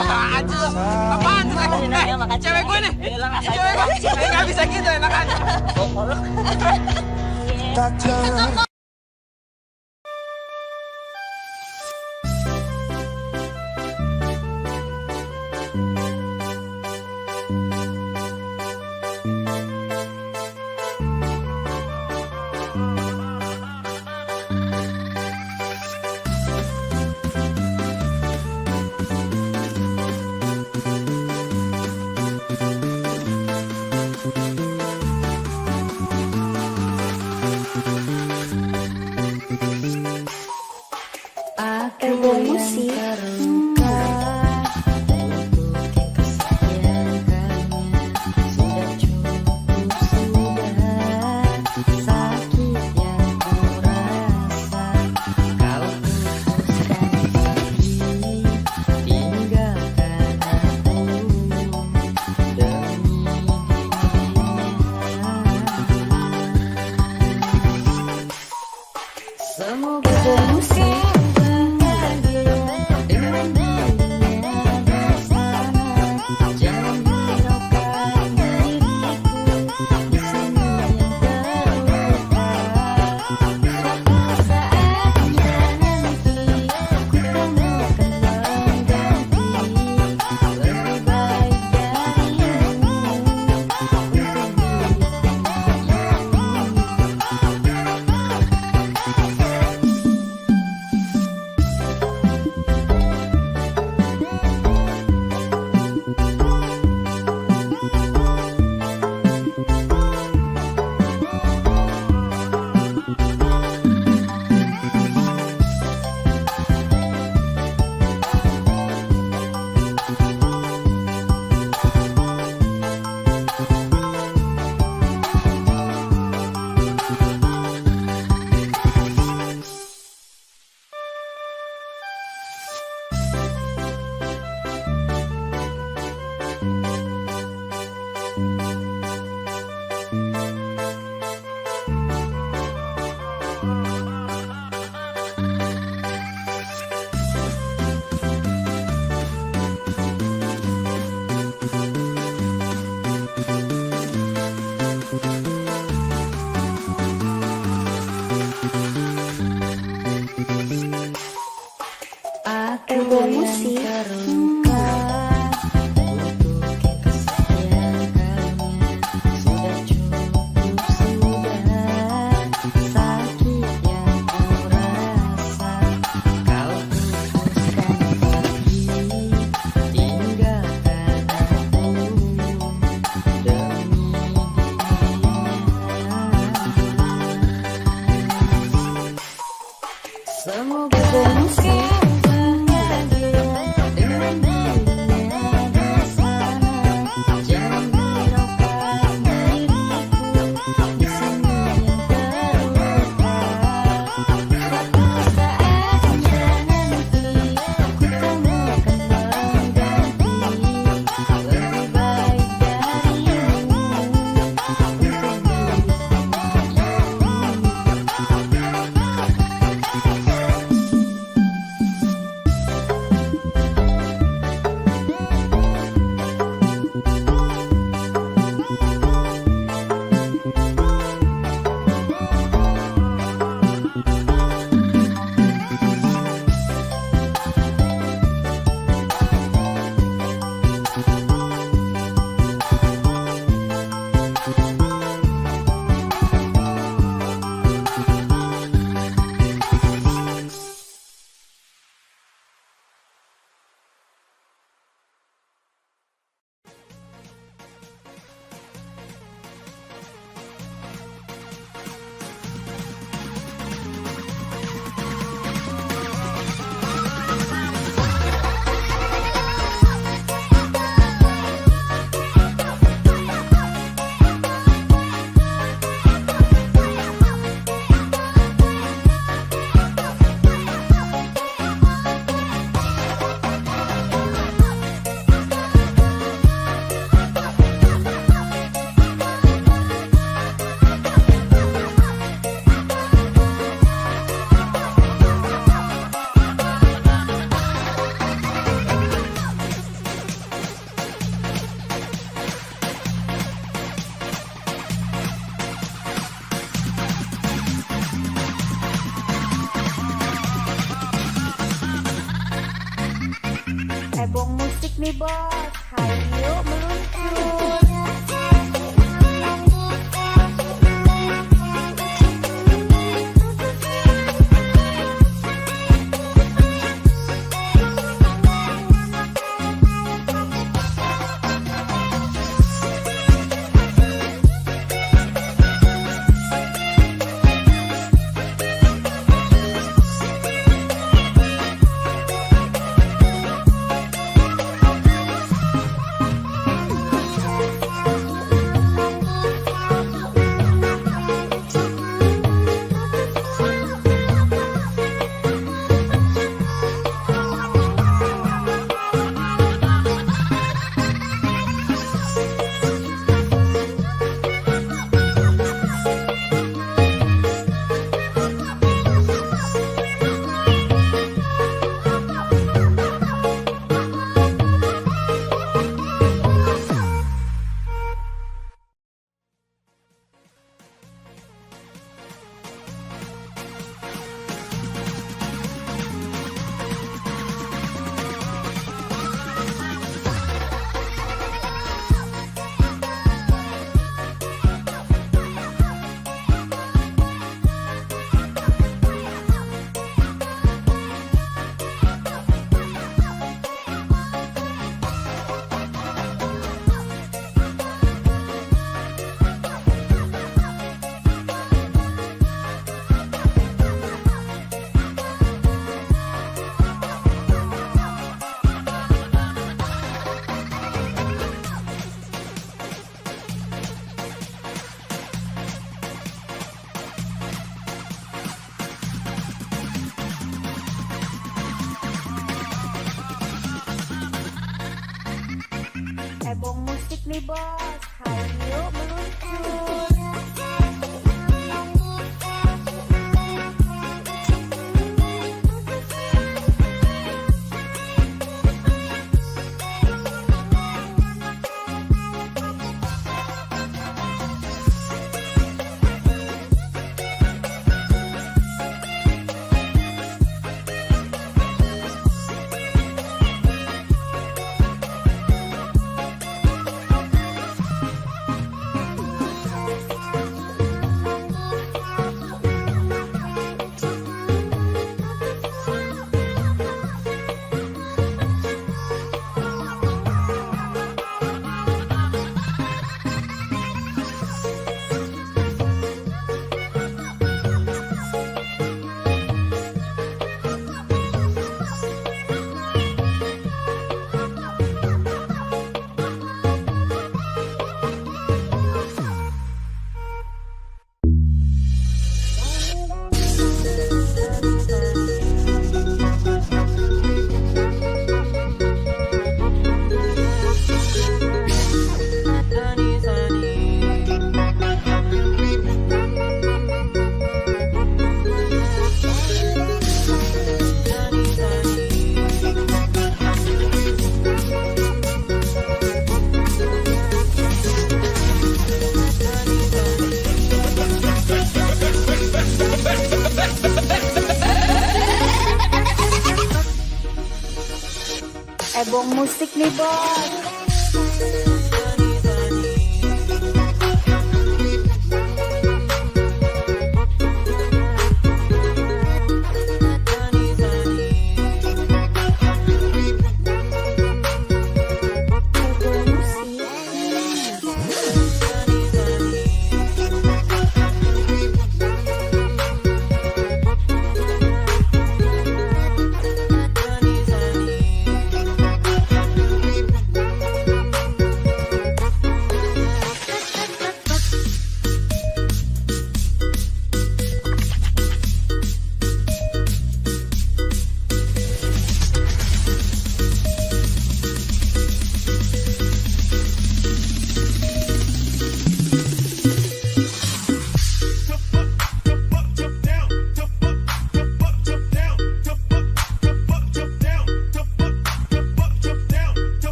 Apaan tuh? Cewek gue nih. Cewek gue. Nggak bisa gitu enak aja. Semoga musik Ebong musik. Ebong musik nih bos, hayu meluncur. Ebong musik nih bos, hayu meluncur. Ebong musik nih bos.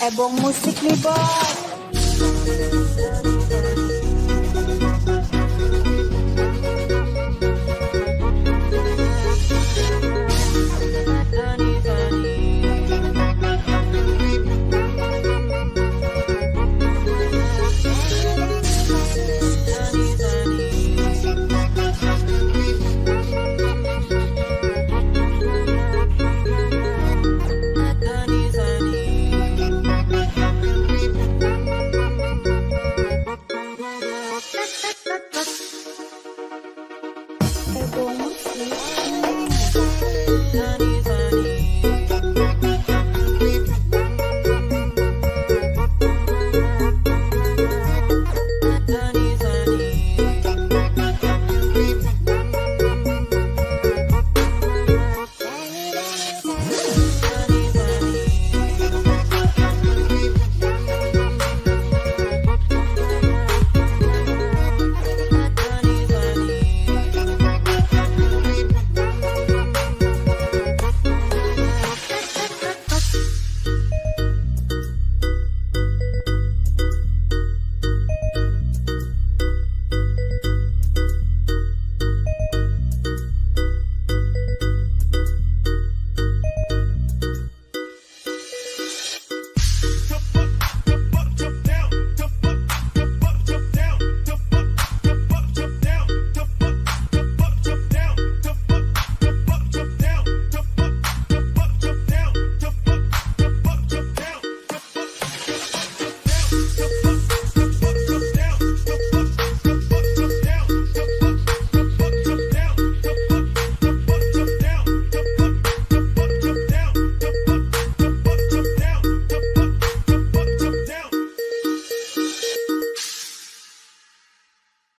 Ebong musik nih bos.